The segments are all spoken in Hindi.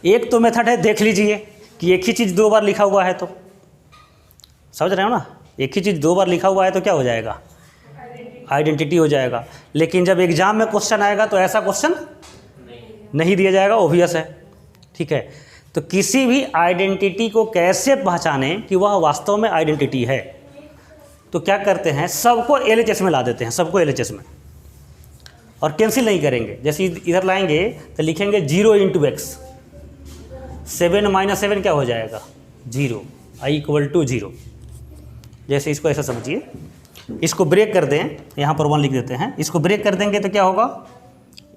एक तो मेथड है, देख लीजिए कि एक ही चीज़ दो बार लिखा हुआ है, तो समझ रहे हो ना, एक ही चीज़ दो बार लिखा हुआ है तो क्या हो जाएगा, आइडेंटिटी हो जाएगा। लेकिन जब एग्जाम में क्वेश्चन आएगा तो ऐसा क्वेश्चन नहीं दिया जाएगा, ओबियस है, ठीक है। तो किसी भी आइडेंटिटी को कैसे पहचानें कि वह वास्तव में आइडेंटिटी है, तो क्या करते हैं, सबको एलएचएस में ला देते हैं, सबको एलएचएस में, और कैंसिल नहीं करेंगे। जैसे इधर लाएंगे तो लिखेंगे 0 × x, 7 - 7 क्या हो जाएगा, 0, i = 0। जैसे इसको ऐसा समझिए, इसको ब्रेक कर दें, यहाँ पर 1 लिख देते हैं, इसको ब्रेक कर देंगे तो क्या होगा,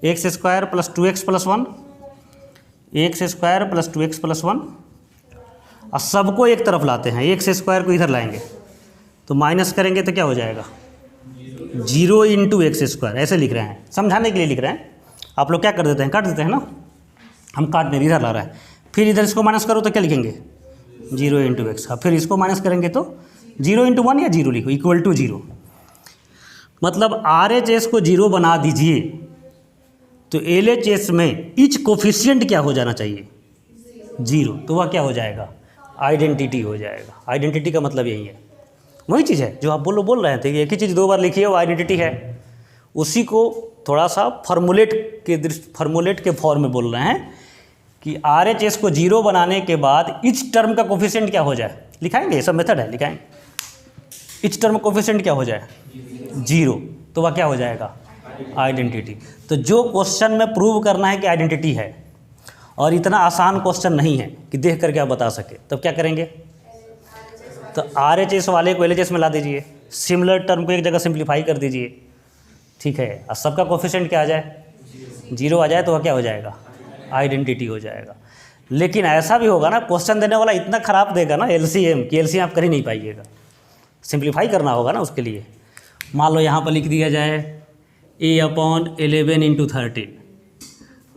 x² + 2x + 1, x² + 2x + 1, और सबको एक तरफ लाते हैं, x² को इधर लाएंगे तो माइनस करेंगे तो क्या हो जाएगा, 0 × x², ऐसे लिख रहे हैं, समझाने के लिए लिख रहे हैं। आप लोग क्या कर देते हैं, काट देते हैं ना, हम काट नहीं, इधर ला रहा है, फिर इधर इसको माइनस करो तो क्या लिखेंगे, 0 × x, फिर इसको माइनस करेंगे तो 0 × 1 या 0 लिखो, = 0। मतलब RHS को 0 बना दीजिए तो LHS में ईच कोफिशिएंट क्या हो जाना चाहिए, 0, तो वह क्या हो जाएगा, आइडेंटिटी हो जाएगा। आइडेंटिटी का मतलब यही है, वही चीज़ है जो आप बोल रहे थे कि एक ही चीज़ दो बार लिखी है वो आइडेंटिटी है। उसी को थोड़ा सा फॉर्मूलेट के फॉर्म में बोल रहे हैं कि RHS को 0 बनाने के बाद ईच टर्म का कोफिशिएंट क्या हो जाए, लिखाएंगे, ये सब मेथड है, लिखाएंगे, ईच टर्म कोफिशिएंट क्या हो जाए, 0, तो वह क्या हो जाएगा, आइडेंटिटी। तो जो क्वेश्चन में प्रूव करना है कि आइडेंटिटी है, और इतना आसान क्वेश्चन नहीं है कि देख करके आप बता सके, तब क्या करेंगे, तो RHS वाले को LHS में ला दीजिए, सिमिलर टर्म को एक जगह सिंप्लीफाई कर दीजिए, ठीक है, और सबका कोफिशिएंट क्या आ जाए, 0 आ जाए, तो वह क्या हो जाएगा, आइडेंटिटी हो जाएगा। लेकिन ऐसा भी होगा ना, क्वेश्चन देने वाला इतना ख़राब देगा ना LCM कि LCM आप कर ही नहीं पाइएगा, सिंप्लीफाई करना होगा ना उसके लिए। मान लो यहाँ पर लिख दिया जाए A/11 × 13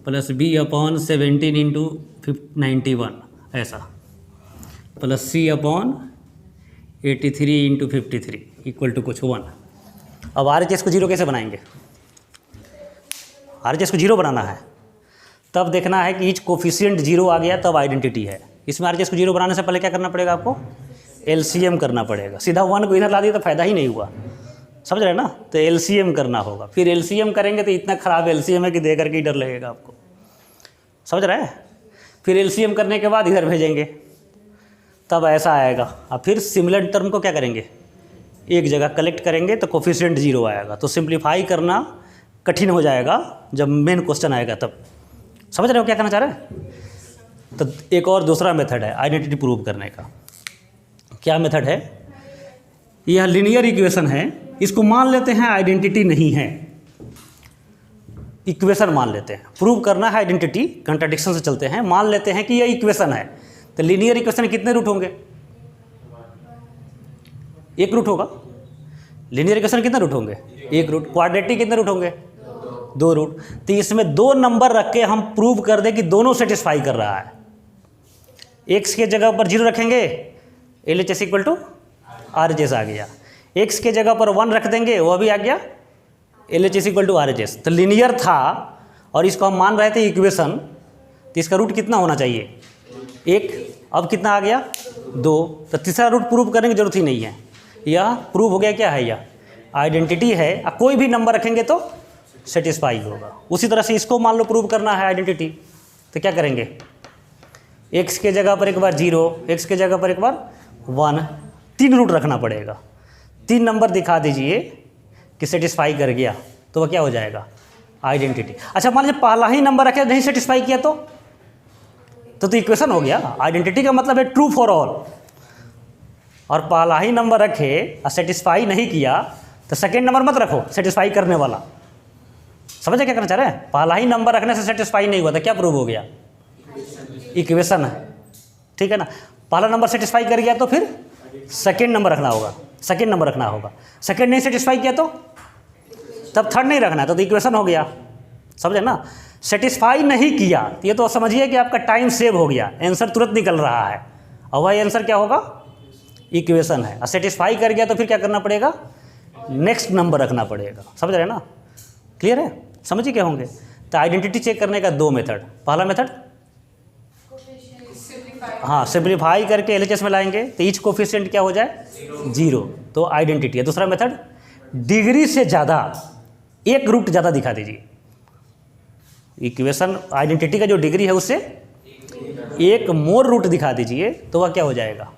प्लस B/17 × 91 ऐसा, प्लस C/83 × 53 = कुछ 1। अब RHS को 0 कैसे बनाएंगे, RHS को 0 बनाना है, तब देखना है कि ईच कोफिशिएंट 0 आ गया तब आइडेंटिटी है। इसमें RHS को 0 बनाने से पहले क्या करना पड़ेगा, आपको LCM करना पड़ेगा। सीधा 1 को इधर ला दिया तो फ़ायदा ही नहीं हुआ, समझ रहे ना, तो LCM करना होगा। फिर LCM करेंगे तो इतना ख़राब LCM है कि दे करके ही डर लगेगा आपको, समझ रहे हैं। फिर LCM करने के बाद इधर भेजेंगे, तब ऐसा आएगा। अब फिर सिमिलर टर्म को क्या करेंगे, एक जगह कलेक्ट करेंगे तो कोफिशिएंट 0 आएगा। तो सिंप्लीफाई करना कठिन हो जाएगा जब मेन क्वेश्चन आएगा तब। समझ रहे हो क्या करना चाह रहे हैं। तो एक और दूसरा मेथड है आइडेंटिटी प्रूव करने का। क्या मेथड है, यह लीनियर इक्वेशन है, इसको मान लेते हैं आइडेंटिटी नहीं है, इक्वेशन मान लेते हैं। प्रूव करना है आइडेंटिटी, कंट्राडिक्शन से चलते हैं, मान लेते हैं कि यह इक्वेशन है। तो लीनियर इक्वेशन कितने रूट होंगे, एक रूट होगा। लीनियर इक्वेशन कितने रूट होंगे, एक रूट। क्वाड्रेटिक कितने रूट होंगे, 2 रूट। तो इसमें 2 नंबर रख के हम प्रूव कर दें कि दोनों सेटिस्फाई कर रहा है। x के जगह पर 0 रखेंगे, LHS = RHS आ गया। x के जगह पर 1 रख देंगे, वह भी आ गया, LHS = RHS। तो लीनियर था और इसको हम मान रहे थे इक्वेशन, तो इसका रूट कितना होना चाहिए, 1। अब कितना आ गया, 2। तो तीसरा रूट प्रूव करने की जरूरत ही नहीं है, यह प्रूव हो गया। क्या है, यह आइडेंटिटी है। कोई भी नंबर रखेंगे तो सेटिस्फाई होगा। उसी तरह से इसको मान लो प्रूव करना है आइडेंटिटी, तो क्या करेंगे, x के जगह पर एक बार 0, x के जगह पर एक बार 1, 3 रूट रखना पड़ेगा। 3 नंबर दिखा दीजिए कि सेटिस्फाई कर गया, तो वह क्या हो जाएगा, आइडेंटिटी। अच्छा मान लीजिए पहला ही नंबर रखे नहीं सेटिस्फाई किया तो इक्वेशन हो गया। आइडेंटिटी का मतलब है ट्रू फॉर ऑल। और पहला ही नंबर रखे और सेटिस्फाई नहीं किया तो सेकेंड नंबर मत रखो सेटिस्फाई करने वाला। समझे क्या करना चाह रहे हैं। पहला ही नंबर रखने से सेटिस्फाई नहीं हुआ तो क्या प्रूव हो गया, इक्वेशन है, ठीक है ना। पहला नंबर सेटिस्फाई कर गया तो फिर सेकेंड नंबर रखना होगा, सेकेंड नंबर रखना होगा। सेकेंड नहीं सेटिस्फाई किया तो तब थर्ड नहीं रखना, तो इक्वेशन हो गया। समझे ना। सेटिस्फाई नहीं किया ये तो समझिए कि आपका टाइम सेव हो गया, आंसर तुरंत निकल रहा है, और वही आंसर क्या होगा, इक्वेशन है। और सेटिस्फाई कर गया तो फिर क्या करना पड़ेगा, नेक्स्ट नंबर रखना पड़ेगा। समझ रहे हैं ना, क्लियर है, समझिए क्या होंगे। तो आइडेंटिटी चेक करने का 2 मेथड। पहला मेथड हाँ सिंप्लीफाई करके एलएचएस में लाएंगे तो ईच कोफिशिएंट क्या हो जाए 0, तो आइडेंटिटी है। दूसरा मेथड, डिग्री से ज़्यादा एक रूट ज़्यादा दिखा दीजिए। इक्वेशन आइडेंटिटी का जो डिग्री है उससे एक मोर रूट दिखा दीजिए तो वह क्या हो जाएगा,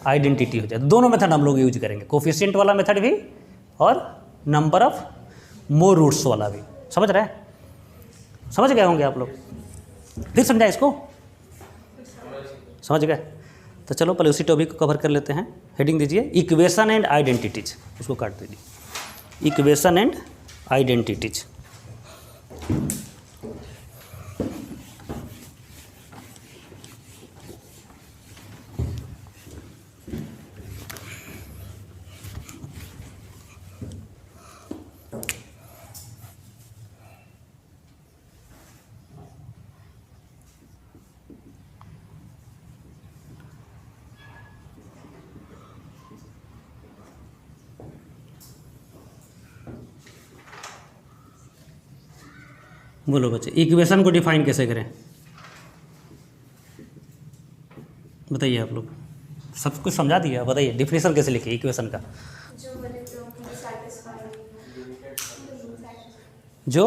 आइडेंटिटी हो जाए। दोनों मेथड हम लोग यूज करेंगे, कोफिशिएंट वाला मेथड भी और नंबर ऑफ मोर रूट्स वाला भी। समझ रहे हैं, समझ गए होंगे आप लोग। फिर समझा इसको, समझ गए। तो चलो पहले उसी टॉपिक को कवर कर लेते हैं। हेडिंग दीजिए इक्वेशन एंड आइडेंटिटीज, उसको काट दीजिए, इक्वेशन एंड आइडेंटिटीज। बोलो बच्चे, इक्वेशन को डिफाइन कैसे करें, बताइए आप लोग। सब कुछ समझा दिया, बताइए डिफिनेशन कैसे लिखे इक्वेशन का। जो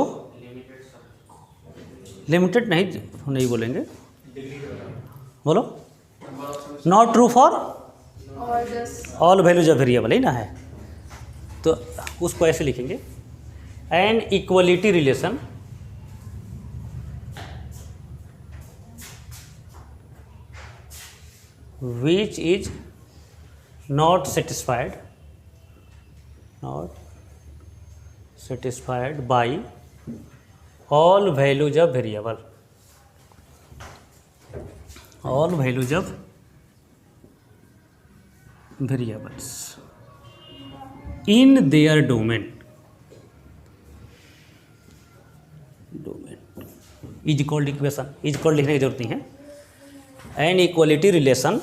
लिमिटेड नहीं बोलेंगे, बोलो। Not true for all values of variable, ही ना है, तो उसको ऐसे लिखेंगे, N equality relation which is not satisfied by all values of variable, all values of variables in their domain is called equation। is called लिखने की जरूरत नहीं है। An equality relation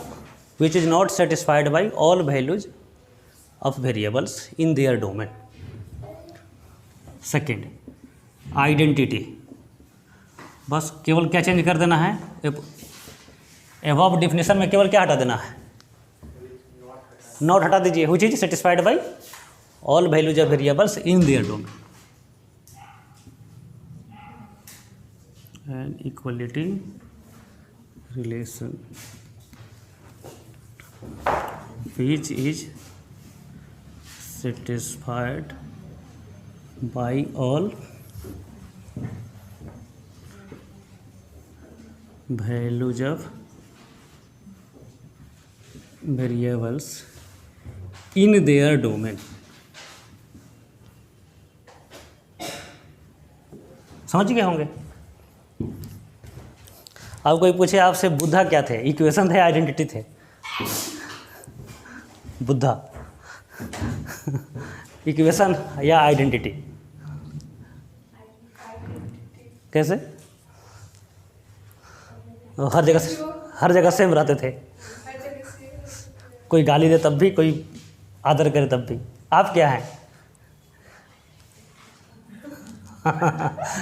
which is not satisfied by all values of variables in their domain. Second, identity, बस केवल क्या चेंज कर देना है, एबव डिफिनेशन में केवल क्या हटा देना है, नॉट हटा दीजिए, which is satisfied by all values of variables in their domain. An equality relation which is satisfied by all values of variables in their domain। समझ गए होंगे। अब कोई पूछे आपसे बुद्धा क्या थे, इक्वेशन थे आइडेंटिटी थे? बुद्धा इक्वेशन या आइडेंटिटी? कैसे? हर जगह सेम रहते थे, कोई गाली दे तब भी, कोई आदर करे तब भी। आप क्या हैं?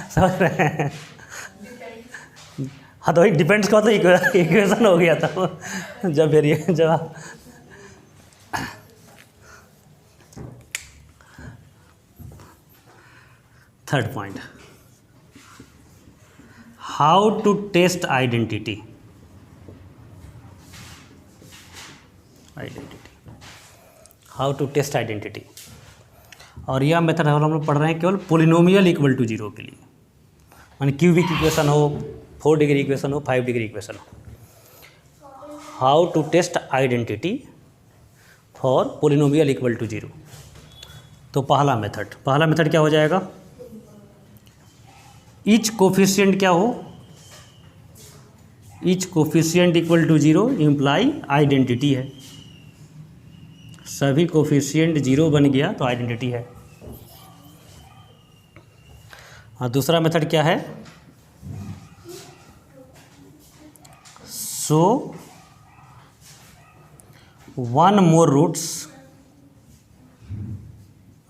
समझ रहे हैं? हाँ तो वही डिपेंड्स का तो इक्वेशन हो गया था जब जब third point, how to test identity. How to test identity, और यह मेथड हम लोग पढ़ रहे हैं केवल पोलिनोमियल इक्वल टू 0 के लिए, माने क्यूबिक इक्वेशन हो, 4 डिग्री इक्वेशन हो, 5 डिग्री इक्वेशन हो। How to test identity for polynomial equal to 0। तो पहला मेथड क्या हो जाएगा, ईच कोफिशिएंट क्या हो, each coefficient equal to 0 imply identity है। सभी कोफिशिएंट 0 बन गया तो आइडेंटिटी है। और दूसरा मेथड क्या है, so one more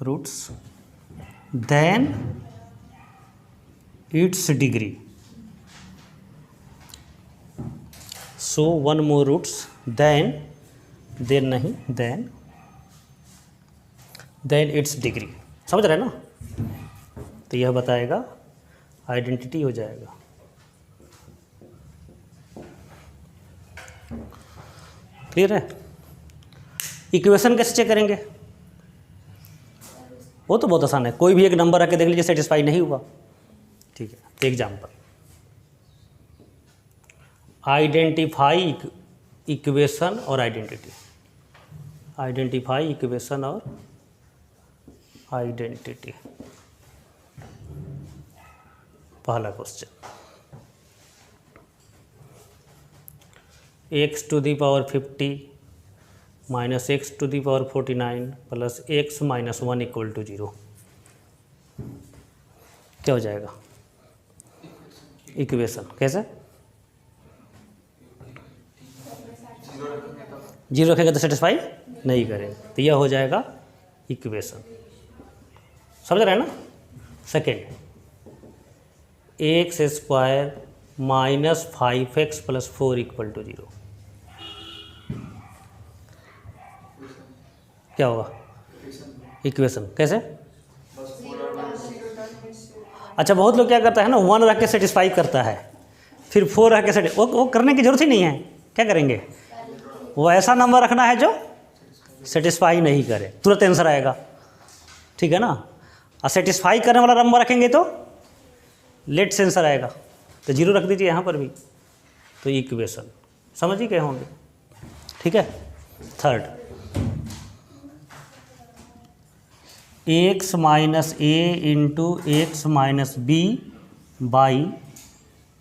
roots than its degree show one more roots than नहीं देन इट्स डिग्री। समझ रहे हैं ना? तो यह बताएगा, आइडेंटिटी हो जाएगा। क्लियर है? इक्वेशन कैसे चेक करेंगे? वो तो बहुत आसान है, कोई भी एक नंबर आके देख लीजिए सेटिस्फाई नहीं हुआ, ठीक है। एग्जाम्पल, आइडेंटिफाई इक्वेशन और आइडेंटिटी। आइडेंटिफाई इक्वेशन और आइडेंटिटी, पहला question, x to the power 50 minus x to the power 49 plus x minus 1 equal to 0, क्या हो जाएगा? इक्वेशन। कैसे? 0 रखेंगे तो सेटिस्फाई नहीं करेंगे, तो यह हो जाएगा इक्वेशन। समझ रहे हैं ना? Second, x square minus 5x plus 4 equal to 0, क्या होगा? इक्वेशन। कैसे? अच्छा, बहुत लोग क्या करता है ना, 1 रख के सेटिस्फाई करता है, फिर 4 रख के वो करने की जरूरत ही नहीं है। क्या करेंगे? वो ऐसा नंबर रखना है जो सेटिस्फाई नहीं करे, तुरंत आंसर आएगा, ठीक है ना? और सेटिस्फाई करने वाला नंबर रखेंगे तो लेट से आंसर आएगा, तो 0 रख दीजिए यहाँ पर भी, तो इक्वेशन। समझ ही गए होंगे, ठीक है। Third, x minus a into x minus b by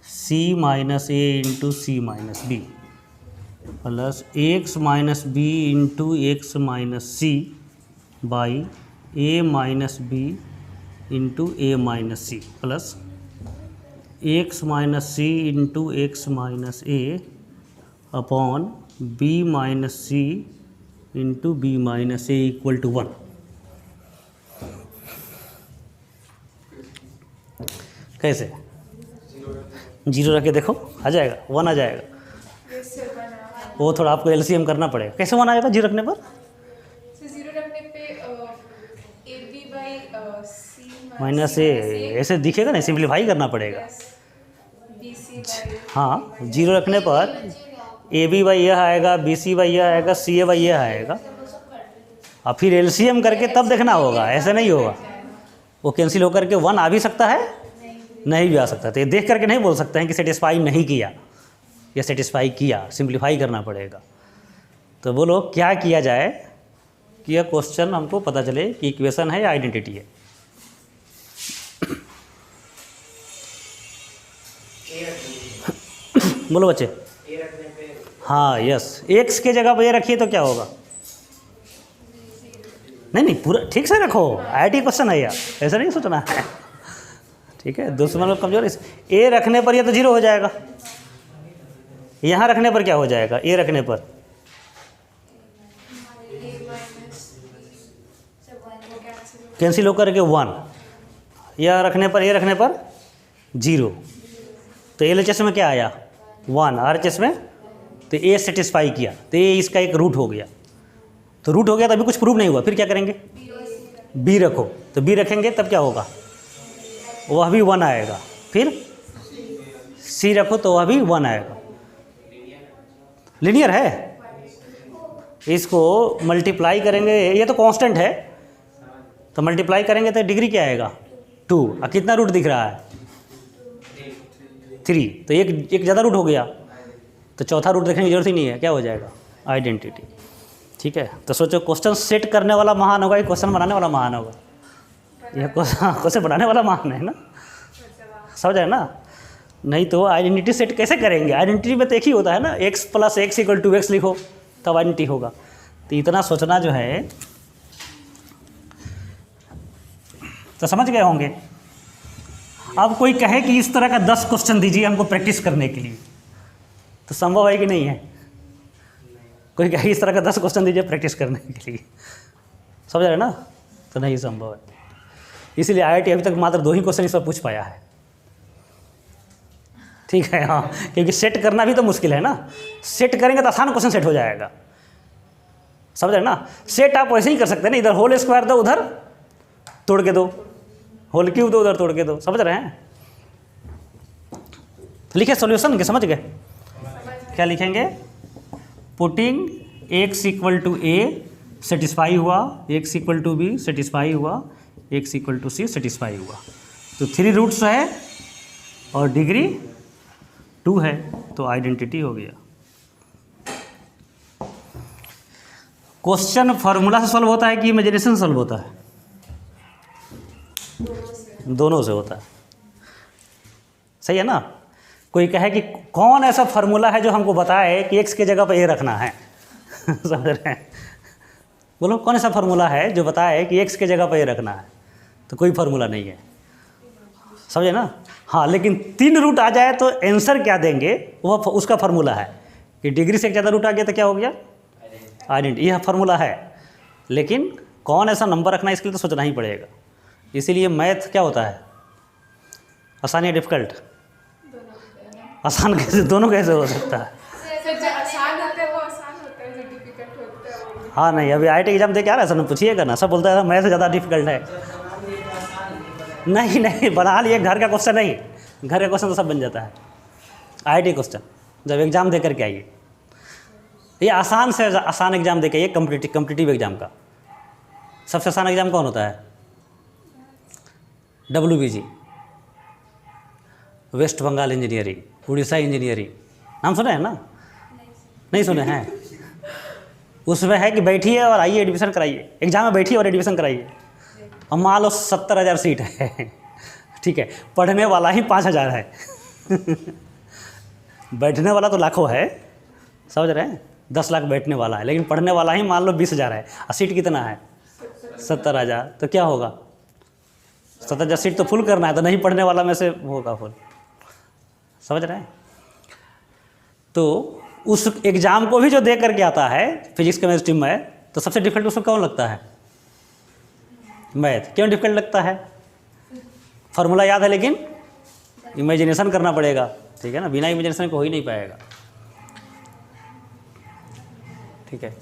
c minus a into c minus b plus x minus b into x minus c by a minus b into a minus c plus x minus c into x minus a upon b minus c into b minus a equal to 1। कैसे? 0 रख के देखो, आ जाएगा, 1 आ जाएगा। वो थोड़ा आपको एलसीएम करना पड़ेगा। कैसे 1 आएगा 0 रखने पर? 0 रखने पे AB बाई माइनस ए ऐसे दिखेगा ना, सिंप्लीफाई करना पड़ेगा। BC बाई, हाँ, 0 रखने पर AB बाई यह आएगा, BC बाई यह आएगा, CA बाई यह आएगा, और फिर एलसीएम करके तब देखना होगा, ऐसे नहीं होगा। वो कैंसिल होकर के 1 आ भी सकता है, नहीं भी आ सकता। तो ये देख करके नहीं बोल सकते हैं कि सेटिस्फाई नहीं किया या सेटिस्फाई किया, सिंप्लीफाई करना पड़ेगा। तो बोलो क्या किया जाए कि यह क्वेश्चन हमको पता चले कि इक्वेशन है या आइडेंटिटी है। बोलो बच्चे। हाँ, यस, एक्स के जगह पर ये रखिए तो क्या होगा? नहीं, पूरा ठीक से रखो, आईटी क्वेश्चन है यार, ऐसा नहीं सोचना है, ठीक है। दुश्मन लोग कमजोर। ए रखने पर ये तो 0 हो जाएगा, यहाँ रखने पर क्या हो जाएगा? ए रखने पर कैंसिल होकर के 1, यह रखने पर ए रखने पर 0, तो एलएचएस में क्या आया? 1, आरएचएस में तो ए सेटिस्फाई किया, तो ये इसका एक रूट हो गया। तो रूट हो गया तो अभी कुछ प्रूव नहीं हुआ, फिर क्या करेंगे? बी रखो, तो बी रखेंगे तब क्या होगा? वह भी 1 आएगा। फिर सी रखो तो वह भी 1 आएगा। लीनियर है, इसको मल्टीप्लाई करेंगे, ये तो कांस्टेंट है, तो मल्टीप्लाई करेंगे तो डिग्री क्या आएगा? 2। और कितना रूट दिख रहा है? 3, तो एक ज़्यादा रूट हो गया, तो चौथा रूट देखने की जरूरत ही नहीं है, क्या हो जाएगा? आइडेंटिटी, ठीक है। तो सोचो, क्वेश्चन सेट करने वाला महान होगा, ये क्वेश्चन बनाने वाला महान होगा? यह क्वेश्चन बनाने वाला महान है ना, समझ रहे ना? नहीं तो आइडेंटिटी सेट कैसे करेंगे? आइडेंटिटी में तो एक ही होता है ना, x plus x equal to x लिखो तब आइडेंटिटी होगा। तो इतना सोचना जो है, तो समझ गए होंगे। अब कोई कहे कि इस तरह का 10 क्वेश्चन दीजिए हमको प्रैक्टिस करने के लिए, तो संभव है कि नहीं है? कोई कहे इस तरह का 10 क्वेश्चन दीजिए प्रैक्टिस करने के लिए, समझ रहे ना? तो नहीं संभव है। इसलिए आईआईटी अभी तक मात्र 2 ही क्वेश्चन इस पर पूछ पाया है, ठीक है, हाँ, क्योंकि सेट करना भी तो मुश्किल है ना। सेट करेंगे तो आसान क्वेश्चन सेट हो जाएगा, समझ रहे ना। सेट आप वैसे ही कर सकते हैं ना, इधर होल स्क्वायर दो, उधर तोड़ के दो, होल क्यूब दो, उधर तोड़ के दो, समझ रहे हैं। लिखे सॉल्यूशन के, समझ गए। क्या लिखेंगे, putting x equal to a satisfy हुआ, x equal to b satisfy हुआ, x equal to c satisfy हुआ। तो 3 रूट्स है और डिग्री 2 है, तो आइडेंटिटी हो गया। क्वेश्चन फार्मूला से सॉल्व होता है कि इमेजिनेशन सॉल्व होता है? दोनों से होता है, सही है ना। कोई कहे कि कौन ऐसा फार्मूला है जो हमको बताए कि x की जगह पर a रखना है समझ रहे हैं, बोलो कौन ऐसा फार्मूला है जो बताए कि x की जगह पर a रखना है? तो कोई फार्मूला नहीं है, समझे ना। हाँ, लेकिन 3 रूट आ जाए तो आंसर क्या देंगे वो उसका फार्मूला है कि डिग्री से एक ज़्यादा रूट आ गया तो क्या हो गया, आइडेंटिटी। यह फार्मूला है, लेकिन कौन ऐसा नंबर रखना है इसके लिए तो सोचना ही पड़ेगा। इसीलिए मैथ क्या होता है, आसान या डिफ़िकल्ट? आसान कैसे, दोनों कैसे हो सकता है? जो आसान होता है वो आसान होता है, जो डिफिकल्ट होता है वो। हाँ नहीं, अभी IIT एग्जाम दे के आ रहा है, सब पूछिएगा ना, सब बोलता है मैथ से ज़्यादा डिफिकल्ट है। नहीं नहीं, बना लिए, घर का क्वेश्चन नहीं, घर का क्वेश्चन तो सब बन जाता है। IIT क्वेश्चन जब एग्ज़ाम दे करके आइए, ये आसान से आसान एग्ज़ाम दे के आइए, कम्पिटिटिव एग्ज़ाम का। सबसे आसान एग्ज़ाम कौन होता है? WBG, West Bengal engineering, Orissa engineering, नाम सुने हैं ना? नहीं सुने हैं? उसमें है कि बैठिए और आइए एडमिशन कराइए, एग्जाम में बैठिए और एडमिशन कराइए। और मान लो 70,000 सीट है ठीक है, पढ़ने वाला ही 5,000 है बैठने वाला तो लाखों है, समझ रहे हैं, 10 लाख बैठने वाला है, लेकिन पढ़ने वाला ही मान लो 20,000 है, और सीट कितना है 70,000, तो क्या होगा 70,000 सीट तो फुल करना है, तो नहीं पढ़ने वाला में से होगा फुल, समझ रहे हैं। तो उस एग्ज़ाम को भी जो दे करके आता है फिजिक्स केमिस्ट्री में, तो सबसे डिफिकल्ट उसको कौन लगता है? मैथ। क्यों डिफिकल्ट लगता है? फार्मूला याद है, लेकिन इमेजिनेशन करना पड़ेगा, ठीक है ना, बिना इमेजिनेशन को हो ही नहीं पाएगा, ठीक है।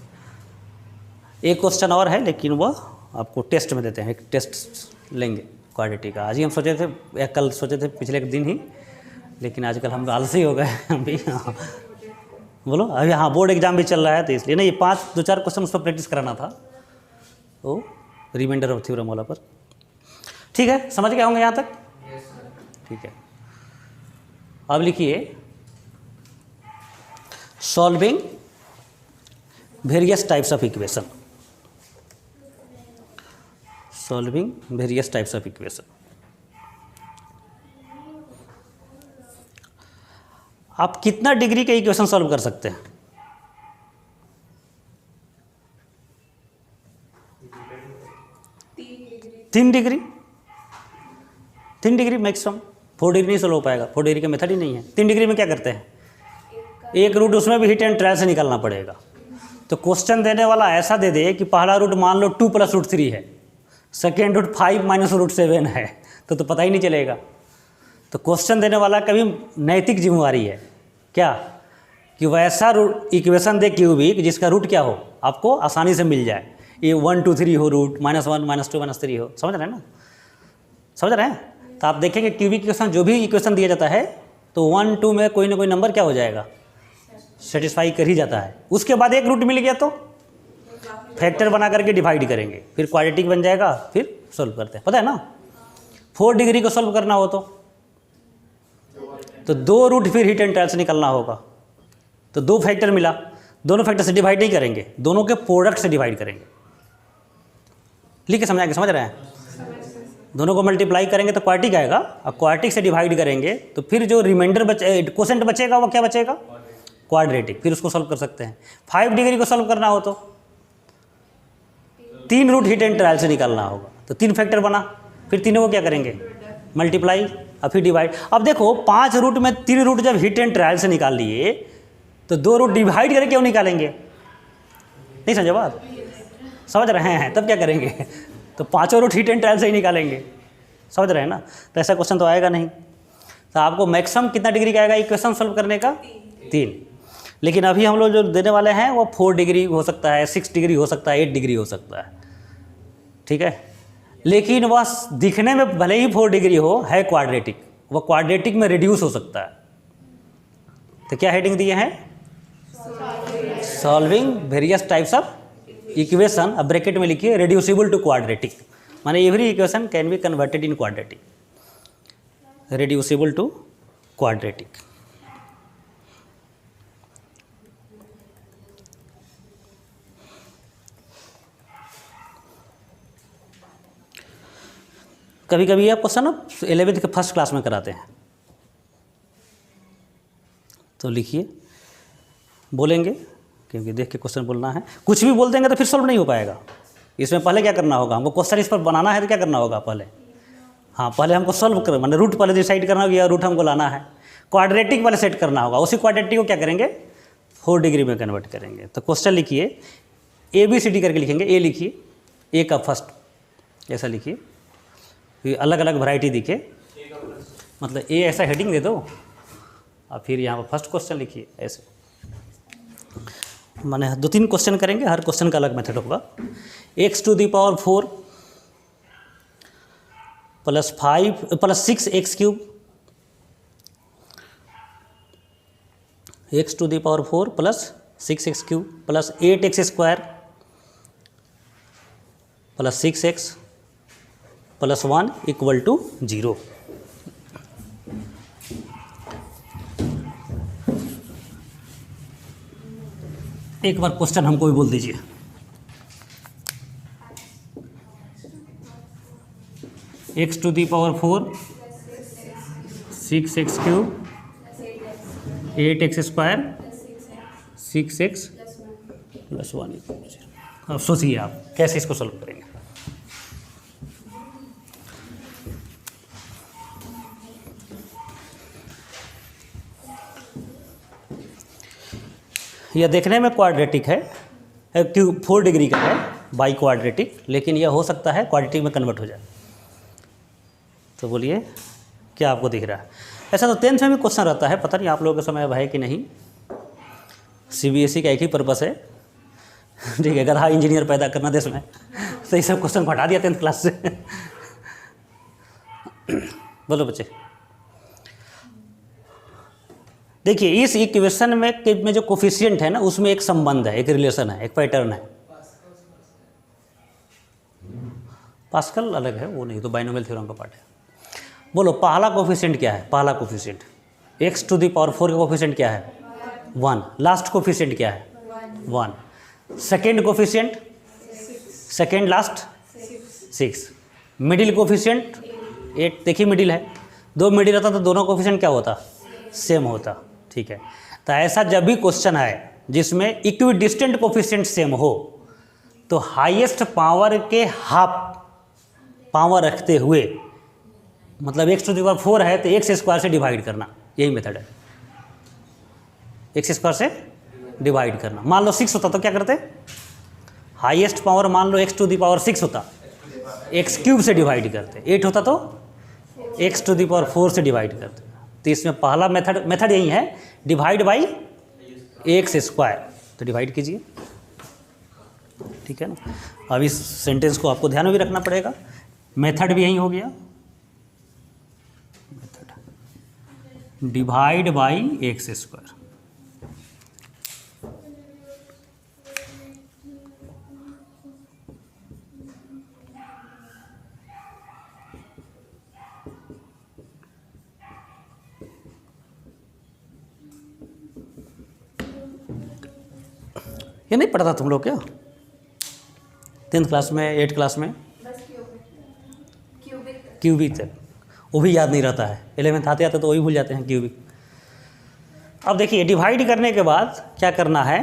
एक क्वेश्चन और है, लेकिन वह आपको टेस्ट में देते हैं, एक टेस्ट लेंगे क्वाड्रेटिक का। आज ही हम सोचे थे, या कल सोचे थे, पिछले एक दिन ही, लेकिन आजकल हम आलसी हो गए अभी। हाँ बोलो, अभी हाँ बोर्ड एग्जाम भी चल रहा है, तो इसलिए नहीं, ये 2-4 क्वेश्चन उस पर प्रैक्टिस कराना था, तो रिमाइंडर ऑफ थ्योरम वाला पर। ठीक है, समझ गए होंगे यहाँ तक? ठीक है, अब लिखिए solving various types of equation. Solving various types of equation. आप कितना डिग्री के इक्वेशन सॉल्व कर सकते हैं? 3 डिग्री, 3 डिग्री मैक्सिमम। 4 डिग्री नहीं सॉल्व हो पाएगा, 4 डिग्री का मेथड ही नहीं है। 3 डिग्री में क्या करते हैं, एक रूट उसमें भी हिट एंड ट्रायल से निकालना पड़ेगा। तो क्वेश्चन देने वाला ऐसा दे दे कि पहला रूट मान लो 2 + √3 है, सेकेंड रूट 5 - √7 है, तो पता ही नहीं चलेगा। तो क्वेश्चन देने वाला कभी नैतिक जिम्मेवारी है क्या, कि वैसा रूट इक्वेशन दे क्यूबिक जिसका रूट क्या हो, आपको आसानी से मिल जाए। ये 1 2 3 हो, रूट -1 -2 -3 हो, समझ रहे हैं ना, समझ रहे हैं। तो आप देखेंगे क्यूबिक इक्वेशन, जो भी इक्वेशन दिया जाता है, तो 1 2 में कोई ना कोई नंबर क्या हो जाएगा, सेटिस्फाई कर ही जाता है। उसके बाद एक रूट मिल गया तो फैक्टर बना करके डिवाइड करेंगे, फिर क्वाड्रेटिक बन जाएगा, फिर सोल्व करते हैं, पता है ना। 4 डिग्री को सोल्व करना हो तो 2 रूट फिर हिट एंड ट्रायल से निकलना होगा। तो 2 फैक्टर मिला, दोनों फैक्टर से डिवाइड नहीं करेंगे, दोनों के प्रोडक्ट से डिवाइड करेंगे। लिख के समझाएंगे, समझ रहे हैं। दोनों को मल्टीप्लाई करेंगे तो क्वाड्रेटिक आएगा, और क्वाड्रेटिक से डिवाइड करेंगे तो फिर जो रिमाइंडर क्वोशेंट बचेगा वो क्या बचेगा, क्वाड्रेटिक, फिर उसको सोल्व कर सकते हैं। 5 डिग्री को सोल्व करना हो तो 3 रूट हिट एंड ट्रायल से निकालना होगा, तो 3 फैक्टर बना, फिर तीनों को क्या करेंगे, मल्टीप्लाई और फिर डिवाइड। अब देखो 5 रूट में 3 रूट जब हिट एंड ट्रायल से निकाल लिए, तो 2 रूट डिवाइड करके क्यों निकालेंगे, नहीं समझे बात, समझ रहे हैं। तब क्या करेंगे, तो 5 रूट हिट एंड ट्रायल से ही निकालेंगे, समझ रहे हैं ना। तो ऐसा क्वेश्चन तो आएगा नहीं। तो आपको मैक्सिमम कितना डिग्री का आएगा इक्वेशन सॉल्व करने का? 3। लेकिन अभी हम लोग जो देने वाले हैं वो 4 डिग्री हो सकता है, 6 डिग्री हो सकता है, 8 डिग्री हो सकता है, ठीक है। लेकिन वह दिखने में भले ही 4 डिग्री हो, है क्वाड्रेटिक, वह क्वाड्रेटिक में रिड्यूस हो सकता है। तो क्या हेडिंग दिए हैं? Solving various types of equation, अब ब्रैकेट में लिखिए रिड्यूसिबल टू क्वाड्रेटिक, माने every equation can be converted in quadratic, reducible to quadratic. कभी कभी यह क्वेश्चन ना 11th के फर्स्ट क्लास में कराते हैं, तो लिखिए, बोलेंगे क्योंकि देख के क्वेश्चन बोलना है। कुछ भी बोल देंगे तो फिर सॉल्व नहीं हो पाएगा। इसमें पहले क्या करना होगा, हमको क्वेश्चन इस पर बनाना है तो क्या करना होगा पहले, हाँ पहले हमको सॉल्व कर, माने रूट पहले डिसाइड करना होगा, रूट हमको लाना है, क्वाड्रेटिक पहले सेट करना होगा, उसी क्वाड्रेटिक को क्या करेंगे 4 डिग्री में कन्वर्ट करेंगे। तो क्वेश्चन लिखिए ABCD करके लिखेंगे, ए लिखिए, ए का फर्स्ट ऐसा लिखिए, फिर अलग अलग वैरायटी दिखे, मतलब ए ऐसा हेडिंग दे दो और फिर यहाँ पर फर्स्ट क्वेश्चन लिखिए ऐसे, माने 2-3 क्वेश्चन करेंगे, हर क्वेश्चन का अलग मेथड होगा। x⁴ plus 6x³ x⁴ plus 6x³ plus 8x² plus 6x plus 1 equal to 0। एक बार क्वेश्चन हमको भी बोल दीजिए। x⁴ 6x³ 8x² 6x plus 1 equal to 0। अब सोचिए आप कैसे इसको सॉल्व करेंगे। यह देखने में क्वाड्रेटिक है, 4 डिग्री का है बाई क्वाड्रेटिक, लेकिन यह हो सकता है क्वाड्रेटिक में कन्वर्ट हो जाए। तो बोलिए क्या आपको दिख रहा है? ऐसा तो 10th में भी क्वेश्चन रहता है, पता नहीं आप लोगों के समय अब है कि नहीं। CBSE का एक ही पर्पस है, ठीक है, गधा इंजीनियर पैदा करना देश में, तो ये सब क्वेश्चन हटा दिया 10th क्लास से। बोलो बच्चे। देखिए इस इक्वेशन में जो कोफिशिएंट है ना, उसमें एक संबंध है, एक रिलेशन है, एक पैटर्न है। पास्कल अलग है, वो नहीं, तो बाइनोमियल थ्योरम का पार्ट है। बोलो पहला कोफिशिएंट क्या है? पहला कोफिशिएंट x⁴ का कोफिशिएंट क्या है? 1। लास्ट कोफिशिएंट क्या है? 1। Second coefficient, second last 6। Middle coefficient 8। देखिए मिडिल है, 2 मिडिल रहता तो दोनों कोफिशिएंट क्या होता? सेम होता, ठीक है। तो ऐसा जब भी क्वेश्चन है जिसमें इक्विडिस्टेंट कोफिशिएंट सेम हो, तो हाईएस्ट पावर के हाफ पावर रखते हुए, मतलब x⁴ है तो x² से डिवाइड करना, यही मेथड है, x² से डिवाइड करना। मान लो 6 होता तो क्या करते? हाईएस्ट पावर मान लो x⁴ होता, x³ से डिवाइड करते। 8 होता तो x⁴ से डिवाइड करते। तो इसमें पहला मेथड यही है, डिवाइड बाई x²। तो डिवाइड कीजिए, ठीक है ना। अब इस सेंटेंस को आपको ध्यान में भी रखना पड़ेगा, मेथड भी यही हो गया, मेथड डिवाइड बाई x²। ये नहीं पढ़ा था तुम लोग क्या 10th क्लास में, 8th क्लास में? क्यूबिक तक, वो भी याद नहीं रहता है। 11th आते आते तो वही भूल जाते हैं क्यूबिक। अब देखिए डिवाइड करने के बाद क्या करना है,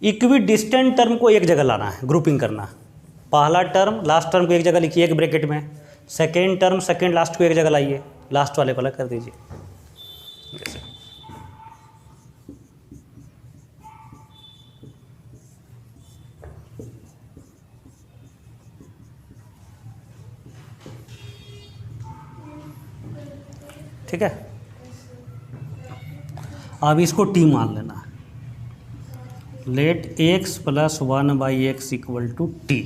इक्विडिस्टेंट टर्म को एक जगह लाना है, ग्रुपिंग करना। पहला टर्म लास्ट टर्म को एक जगह लिखिए एक ब्रैकेट में, सेकेंड टर्म सेकेंड लास्ट को एक जगह लाइए, लास्ट वाले को अलग कर दीजिए जैसे। ठीक है। अब इसको टी मान लेना है। Let x plus 1/x equal to T.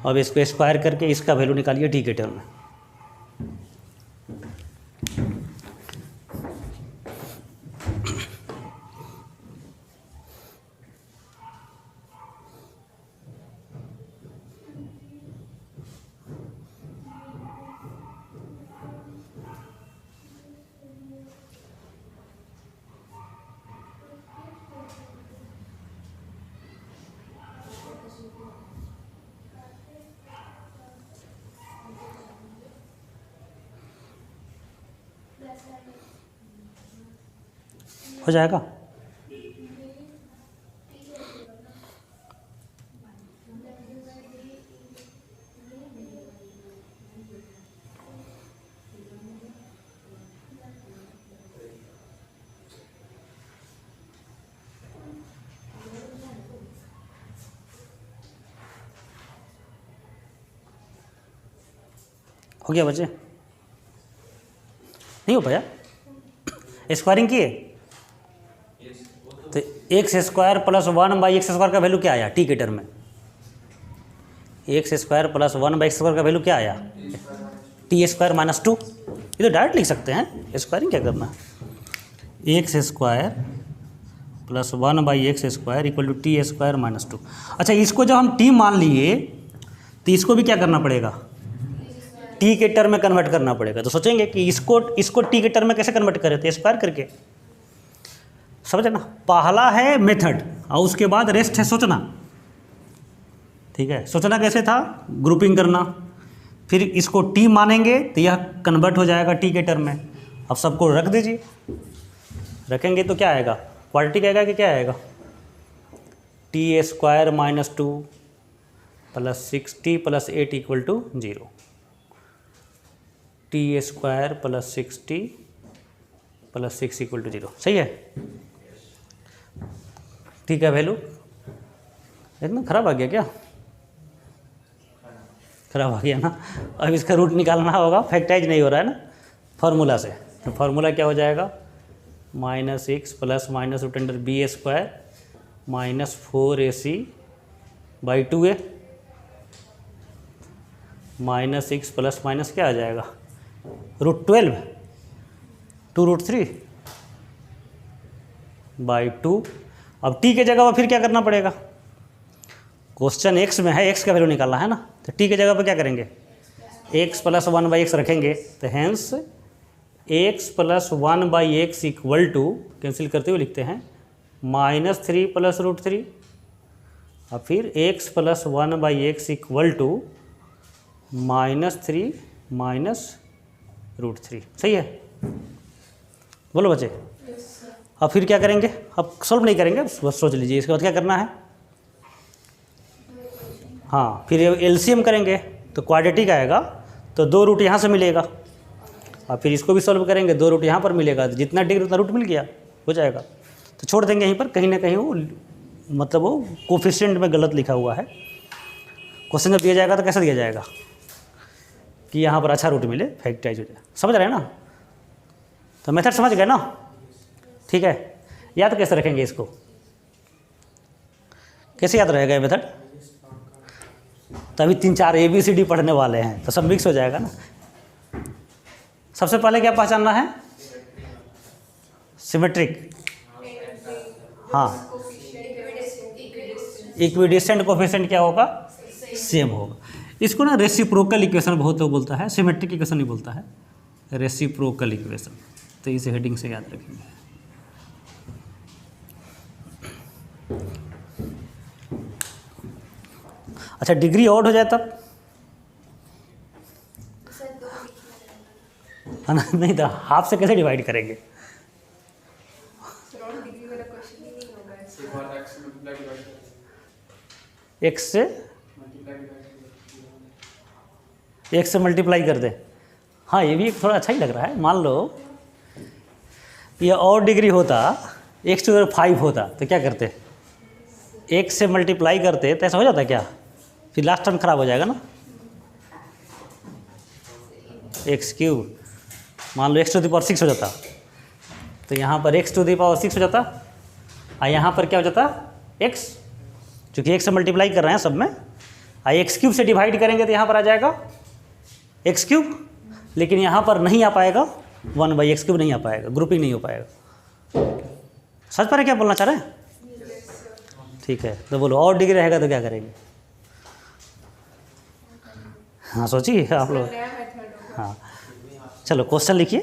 अब इसको स्क्वायर करके इसका वैल्यू निकालिए टी के टर्म में। हो जाएगा। हो गया बच्चे? नहीं हो पाया? स्क्वायरिंग किए तो एक्स स्क्वायर प्लस 1/x² का वैल्यू क्या आया टी के टर्म में? एक्स स्क्वायर प्लस 1/x² का वैल्यू क्या आया? T square minus 2। ये तो डायरेक्ट लिख सकते हैं, स्क्वायरिंग क्या करना है। X square plus 1/x² equal to T square minus 2। अच्छा, इसको जब हम टी मान लिए तो इसको भी क्या करना पड़ेगा? टी के टर्म में कन्वर्ट करना पड़ेगा। तो सोचेंगे कि इसको टी के टर्म में कैसे कन्वर्ट करें? तो स्क्वायर करके। समझे ना? पहला है मेथड और उसके बाद रेस्ट है सोचना। ठीक है, सोचना कैसे था? ग्रुपिंग करना, फिर इसको टी मानेंगे तो यह कन्वर्ट हो जाएगा टी के टर्म में। अब सबको रख दीजिए। रखेंगे तो क्या आएगा? क्वाड्रेटिक आएगा कि क्या आएगा? T square minus 2 plus 6t plus 8 equal to 0। T square plus 6t plus 6 equal to 0। सही है? ठीक है, वैल्यू एकदम खराब आ गया क्या? खराब आ गया ना। अब इसका रूट निकालना होगा, फैक्टराइज नहीं हो रहा है ना फार्मूला से। तो फार्मूला क्या हो जाएगा? -x plus minus root under B square minus 4ac/2a minus x plus minus क्या आ जाएगा? √12 2√3/2। अब t के जगह पर फिर क्या करना पड़ेगा? क्वेश्चन x में है, x का वैल्यू निकालना है ना। तो t के जगह पर क्या करेंगे? x प्लस 1/x रखेंगे। तो hence x plus 1/x equal to, cancel करते हुए लिखते हैं, -3 प्लस √3। और फिर x plus 1/x equal to -3 minus √3। सही है? बोलो बच्चे। अब फिर क्या करेंगे? अब सॉल्व नहीं करेंगे, बस सोच लीजिए। इसके बाद क्या करना है? हाँ, फिर एलसीएम करेंगे तो क्वाड्रेटिक आएगा, तो 2 रूट यहाँ से मिलेगा। और फिर इसको भी सॉल्व करेंगे, 2 रूट यहाँ पर मिलेगा, तो जितना डिग्री उतना रूट मिल गया, हो जाएगा। तो छोड़ देंगे यहीं पर, कहीं ना कहीं वो मतलब वो कोफिशिएंट में गलत लिखा हुआ है। क्वेश्चन जब दिया जाएगा तो कैसे दिया जाएगा कि यहाँ पर अच्छा रूट मिले, फैक्टराइज हो जाए। समझ रहे हैं ना? तो मेथड समझ गए ना? ठीक है। याद कैसे रखेंगे इसको? कैसे याद रहेगा ये मेथड? तभी 3-4 ABCD पढ़ने वाले हैं तो सब मिक्स हो जाएगा ना। सबसे पहले क्या पहचानना है? सिमेट्रिक। हाँ, इक्विडिस्टेंट कोफिशिएंट क्या होगा? सेम होगा। इसको ना रेसिप्रोकल इक्वेशन बहुत लोग बोलता है, सिमेट्रिक इक्वेशन नहीं बोलता है, रेसिप्रोकल इक्वेशन। तो इस हेडिंग से याद रखेंगे। अच्छा, डिग्री ऑड हो जाए तब? है ना? नहीं तो हाफ से कैसे डिवाइड करेंगे? x से मल्टीप्लाई कर दे। हाँ, ये भी थोड़ा अच्छा ही लग रहा है। मान लो ये और डिग्री होता, x टू 5 होता तो क्या करते? x से मल्टीप्लाई करते तो ऐसा हो जाता क्या? फिर लास्ट टर्म खराब हो जाएगा ना। एक्स क्यूब, मान लो एक्स टू द पावर 6 हो जाता, तो यहाँ पर एक्स टू द पावर 6 हो जाता, और यहाँ पर क्या हो जाता एक्स, चूँकि एक्स से मल्टीप्लाई कर रहे हैं सब में, और एक्स क्यूब से डिवाइड करेंगे तो यहाँ पर आ जाएगा एक्स क्यूब, लेकिन यहाँ पर नहीं आ पाएगा 1/x क्यूब, नहीं आ पाएगा, ग्रुपिंग नहीं हो पाएगा। समझ पा रहे क्या बोलना चाह रहे हैं? ठीक है, तो बोलो और डिग्री रहेगा तो क्या करेंगे? हाँ सोचिए आप लोग। नया मेथड होगा। हाँ चलो क्वेश्चन लिखिए।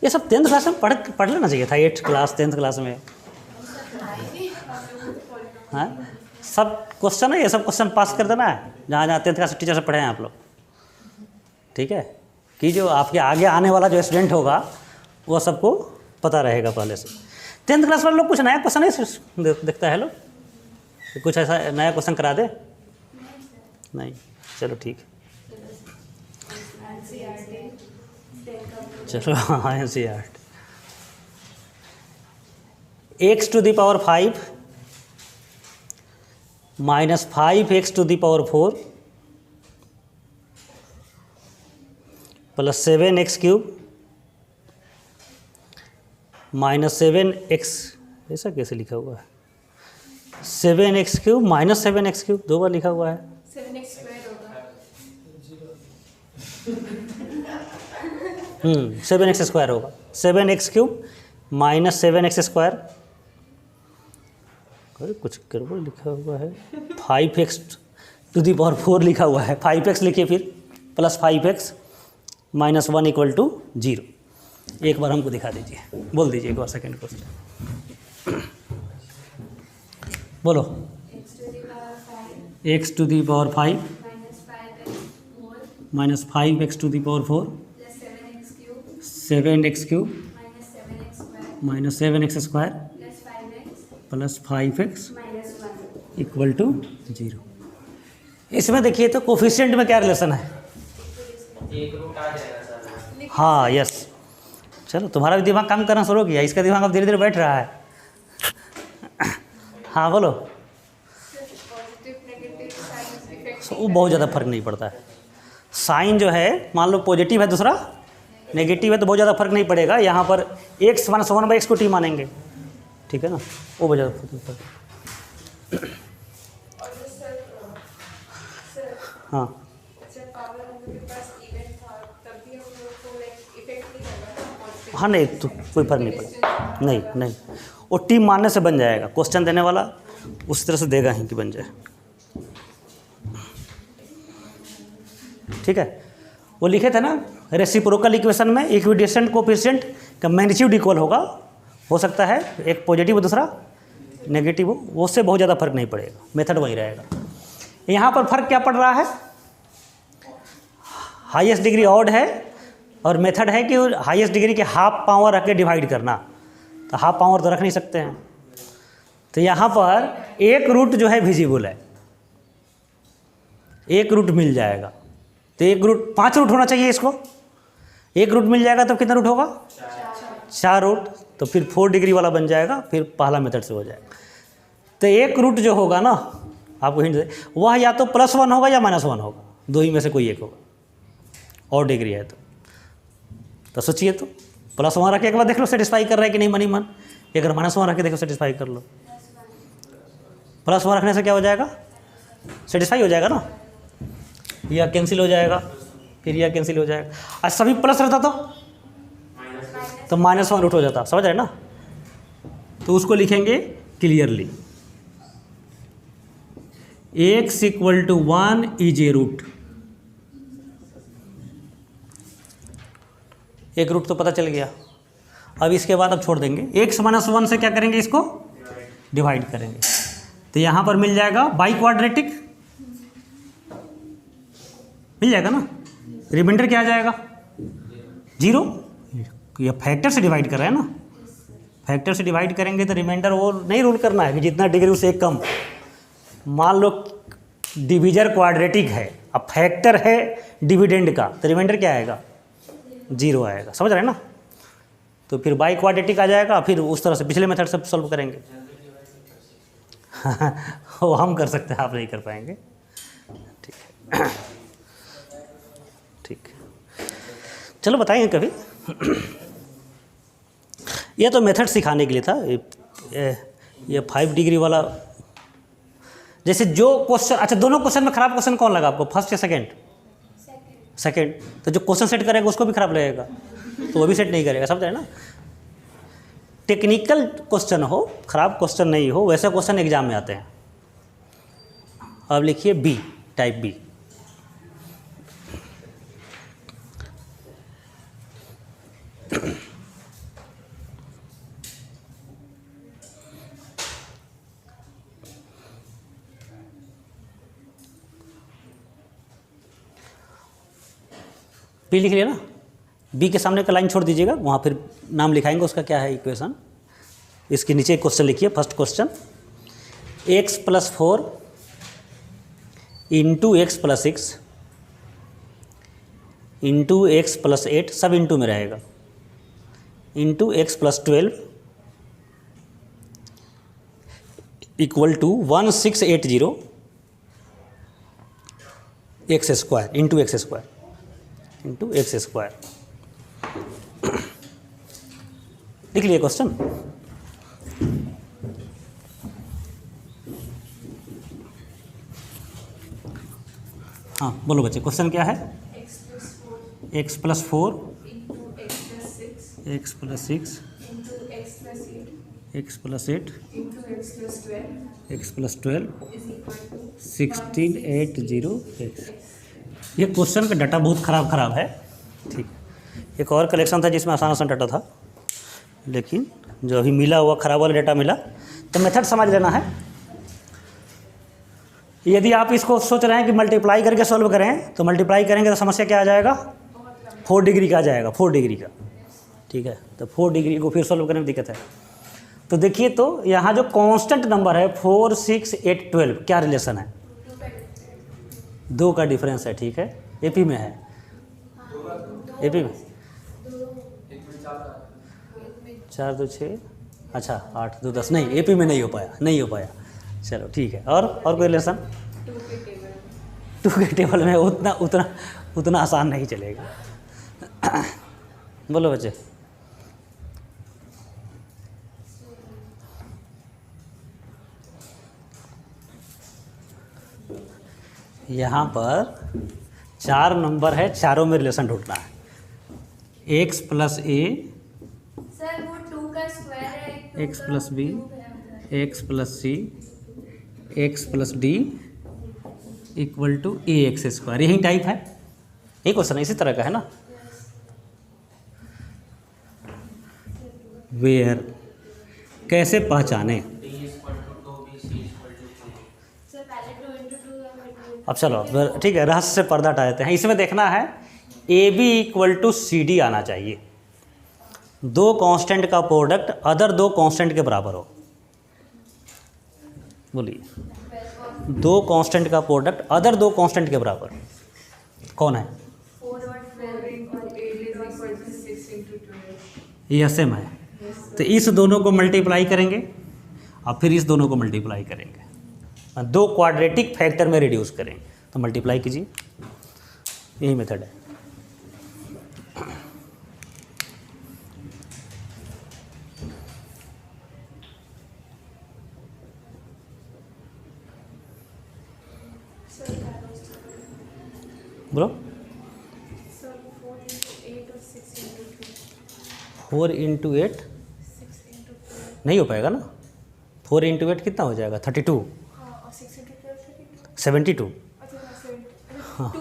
ये सब 10th क्लास में पढ़ लेना चाहिए था, 8th क्लास 10th क्लास में। हाँ सब क्वेश्चन है, ये सब क्वेश्चन पास कर देना है जहाँ जहाँ 10th क्लास टीचर से पढ़े हैं आप लोग। ठीक है, कि जो आपके आगे आने वाला जो स्टूडेंट होगा वो सबको पता रहेगा पहले से। 10th क्लास वाले लोग कुछ नया क्वेश्चन नहीं देखता है लोग, कुछ ऐसा नया क्वेश्चन करा दे? नहीं, चलो ठीक है। चलो हाँ NCERT। X to the power 5 minus 5x to the power 4 plus 7x cube minus 7x, ऐसा कैसे लिखा हुआ है? 7x cube minus 7x cube, 2 बार लिखा हुआ है। 7x स्क्वायर होगा। 7x स्क्वायर होगा, 7x cube minus 7x square, अरे कुछ गड़बड़ लिखा हुआ है, 5x टू दी पावर 4 लिखा हुआ है, 5x लिखिए फिर plus 5x minus 1 equal to 0। एक बार हमको दिखा दीजिए, बोल दीजिए एक बार सेकेंड क्वेश्चन बोलो। x to the power 5 minus 5x to the power 4 7x cube minus 7x square plus 5x equal to 0। इसमें देखिए तो कोफिशिएंट में क्या रिलेशन है? एक रूट आ जाएगा सर। हाँ यस, चलो तुम्हारा भी दिमाग काम करना शुरू हो गया, इसका दिमाग अब धीरे धीरे बैठ रहा है। हाँ बोलो। Positive negative sign effect. वो बहुत ज़्यादा फर्क नहीं पड़ता है। साइन जो है मान लो पॉजिटिव है, दूसरा नेगेटिव है, तो बहुत ज़्यादा फर्क नहीं पड़ेगा। यहाँ पर x माइनस 1/x को t मानेंगे, ठीक है ना, वो बहुत ज़्यादा फर्क नहीं पड़ेगा। हाँ जब पावर हम लोग के पास इवेंट था तब भी हम लोग को लाइक इफेक्ट नहीं लगा था पॉजिटिव। हाँ नहीं तो कोई फर्क नहीं पड़ेगा, नहीं नहीं, वो टी मानने से बन जाएगा, क्वेश्चन देने वाला उस तरह से देगा ही कि बन जाए। ठीक है, वो लिखे थे ना रेसिप्रोकल इक्वेशन में इक्विडिस्टेंट कोफिशिएंट का मैग्नीट्यूड इक्वल होगा, हो सकता है एक पॉजिटिव दूसरा नेगेटिव हो, वो उससे बहुत ज़्यादा फर्क नहीं पड़ेगा, मेथड वही रहेगा। यहाँ पर फर्क क्या पड़ रहा है? हाईएस्ट डिग्री ऑड है और मेथड है कि हाईएस्ट डिग्री के हाफ पावर रख के डिवाइड करना, तो हाफ पावर तो रख नहीं सकते हैं। तो यहाँ पर एक रूट जो है विजिबल है, एक रूट मिल जाएगा, तो एक रूट 5 रूट होना चाहिए इसको, एक रूट मिल जाएगा तो कितना रूट होगा? 4 रूट, तो फिर 4 डिग्री वाला बन जाएगा, फिर पहला मेथड से हो जाएगा। तो एक रूट जो होगा ना, आपको हिंट दे, वह या तो +1 होगा या -1 होगा, दो ही में से कोई एक होगा, और डिग्री है तो सोचिए, तो +1 रख के एक बार देख लो सेटिस्फाई कर रहा है कि नहीं मनी मन, एक बार -1 रख के देखो सेटिस्फाई कर लो। +1 रखने से क्या हो जाएगा? सेटिस्फाई हो जाएगा ना, यह कैंसिल हो जाएगा, फिर यह कैंसिल हो जाएगा। आज सभी प्लस रहता तो -1 रूट हो जाता, समझ रहे ना? तो उसको लिखेंगे clearly, x = 1 is a root. एक रूट तो पता चल गया। अब इसके बाद अब छोड़ देंगे, x - 1 से क्या करेंगे? इसको डिवाइड करेंगे, तो यहाँ पर मिल जाएगा बाई क्वाड्रेटिक, मिल जाएगा ना। रिमाइंडर क्या आ जाएगा? 0। ये फैक्टर से डिवाइड कर रहे हैं ना, फैक्टर से डिवाइड करेंगे तो रिमाइंडर वो नहीं रूल करना है कि जितना डिग्री उससे एक कम। मान लो डिविजर क्वाड्रेटिक है, अब फैक्टर है डिविडेंड का, तो रिमाइंडर क्या आएगा? 0 आएगा, समझ रहे हैं ना। तो फिर बाई क्वाड्रेटिक आ जाएगा, फिर उस तरह से पिछले मेथड से सॉल्व करेंगे। वो हम कर सकते हैं, आप नहीं कर पाएंगे। ठीक, चलो बताएंगे कभी। ये तो मेथड सिखाने के लिए था। ये 5 डिग्री वाला, जैसे जो क्वेश्चन, अच्छा दोनों क्वेश्चन में खराब क्वेश्चन कौन लगा आपको, फर्स्ट या सेकंड? सेकंड। तो जो क्वेश्चन सेट करेगा उसको भी खराब लगेगा, तो वो भी सेट नहीं करेगा, समझ रहे हैं ना। टेक्निकल क्वेश्चन हो, खराब क्वेश्चन नहीं हो, वैसे क्वेश्चन एग्जाम में आते हैं। अब लिखिए बी, टाइप बी। बी लिख लिया ना, बी के सामने का लाइन छोड़ दीजिएगा, वहाँ फिर नाम लिखाएंगे उसका क्या है इक्वेशन। इसके नीचे एक क्वेश्चन लिखिए, first question, x+4 into x+6 into x+8, सब इंटू में रहेगा, into x+12 equal to 1680 x square into x square into x square. लिख लिए क्वेश्चन। हाँ बोलो बच्चे, क्वेश्चन क्या है? x+4 x+6 x+8 x+12 1680x। ये क्वेश्चन का डाटा बहुत ख़राब है। ठीक, एक और कलेक्शन था जिसमें आसान आसान डाटा था, लेकिन जो अभी मिला हुआ ख़राब वाला डाटा मिला। तो मेथड समझ लेना है। यदि आप इसको सोच रहे हैं कि मल्टीप्लाई करके सॉल्व करें, तो मल्टीप्लाई करेंगे तो समस्या क्या आ जाएगा? 4 डिग्री का आ जाएगा, 4 डिग्री का। ठीक है, तो 4 डिग्री को फिर सॉल्व करने में दिक्कत है। तो देखिए, तो यहाँ जो कांस्टेंट नंबर है 4, 6, 8, 12, क्या रिलेशन है? 2 का डिफरेंस है। ठीक है, एपी में है, एपी में 4 2 6, अच्छा 8 2 10, नहीं एपी में नहीं हो पाया। चलो ठीक है, और कोई रिलेशन? 2 के टेबल में उतना आसान नहीं चलेगा। बोलो बच्चे। यहाँ पर 4 नंबर है, चारों में रिलेशन ढूंढना है। x + a, सर वो 2 का स्क्वायर है, x + b, x + c, x + d equal to ax²। यही टाइप है, यही क्वेश्चन इसी तरह का है ना। वेयर, कैसे पहचाने? सर पहले 2 × 2 या फिर 2 अब चलो ठीक है, रहस्य से पर्दा हटा देते हैं। इसमें देखना है AB = CD आना चाहिए। 2 कांस्टेंट का प्रोडक्ट अदर 2 कांस्टेंट के बराबर हो। बोलिए, 2 कांस्टेंट का प्रोडक्ट अदर 2 कांस्टेंट के बराबर कौन है? 4 और 12। ये सेम है। तो इस दोनों को मल्टीप्लाई करेंगे और फिर इस दोनों को मल्टीप्लाई करेंगे, 2 क्वाड्रेटिक फैक्टर में रिड्यूस करेंगे। तो मल्टीप्लाई कीजिए, यही मेथड है। बोलो। 4 × 8 नहीं हो पाएगा ना। 4 × 8 कितना हो जाएगा? 32, 72। हाँ,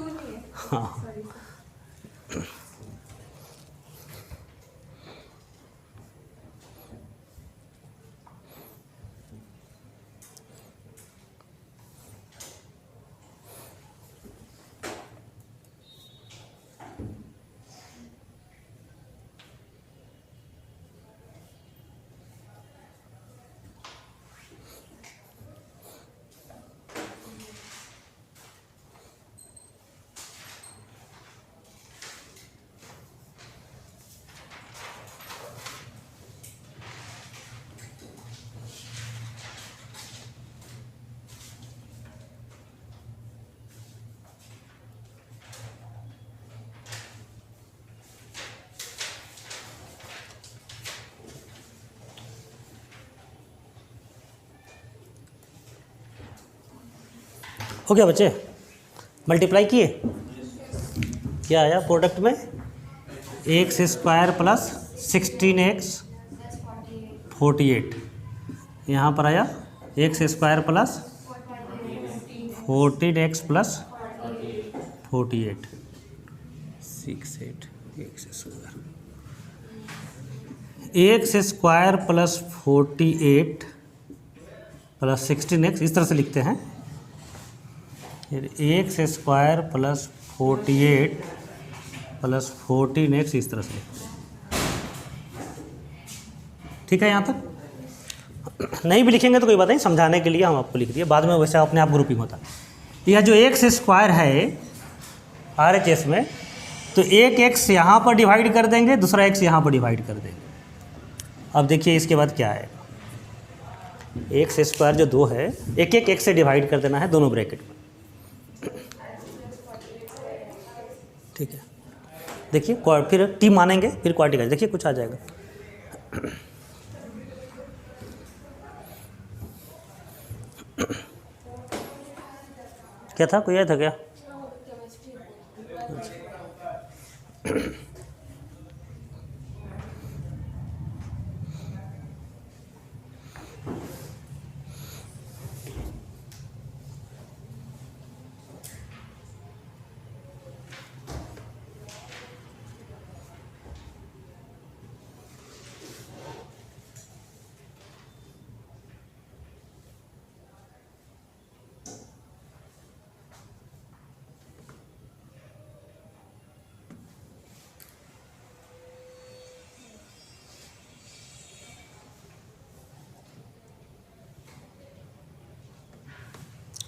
हो गया बच्चे, मल्टीप्लाई किए, क्या आया प्रोडक्ट में, एक्स स्क्वायर प्लस 16x 48, यहाँ पर आया x square plus 14x plus 48, 68 x square, x square plus 48 plus 16x, इस तरह से लिखते हैं, फिर x square plus 48 plus 14x, इस तरह से लिखते हैं। ठीक है यहाँ तक? नहीं भी लिखेंगे तो कोई बात नहीं, समझाने के लिए हम आपको लिख दिए, बाद में वैसे अपने आप ग्रुपिंग होता है। यह जो एक्स स्क्वायर है RHS में, तो एक एक्स यहाँ पर डिवाइड कर देंगे, दूसरा एक्स यहाँ पर डिवाइड कर देंगे। अब देखिए इसके बाद क्या आएगा, एक्स स्क्वायर जो 2 है, एक एक एक्स से डिवाइड कर देना है दोनों ब्रैकेट में। ठीक है, देखिए फिर टी मानेंगे, फिर क्वार्टिक, देखिए कुछ आ जाएगा। क्या था, कोई आया था क्या?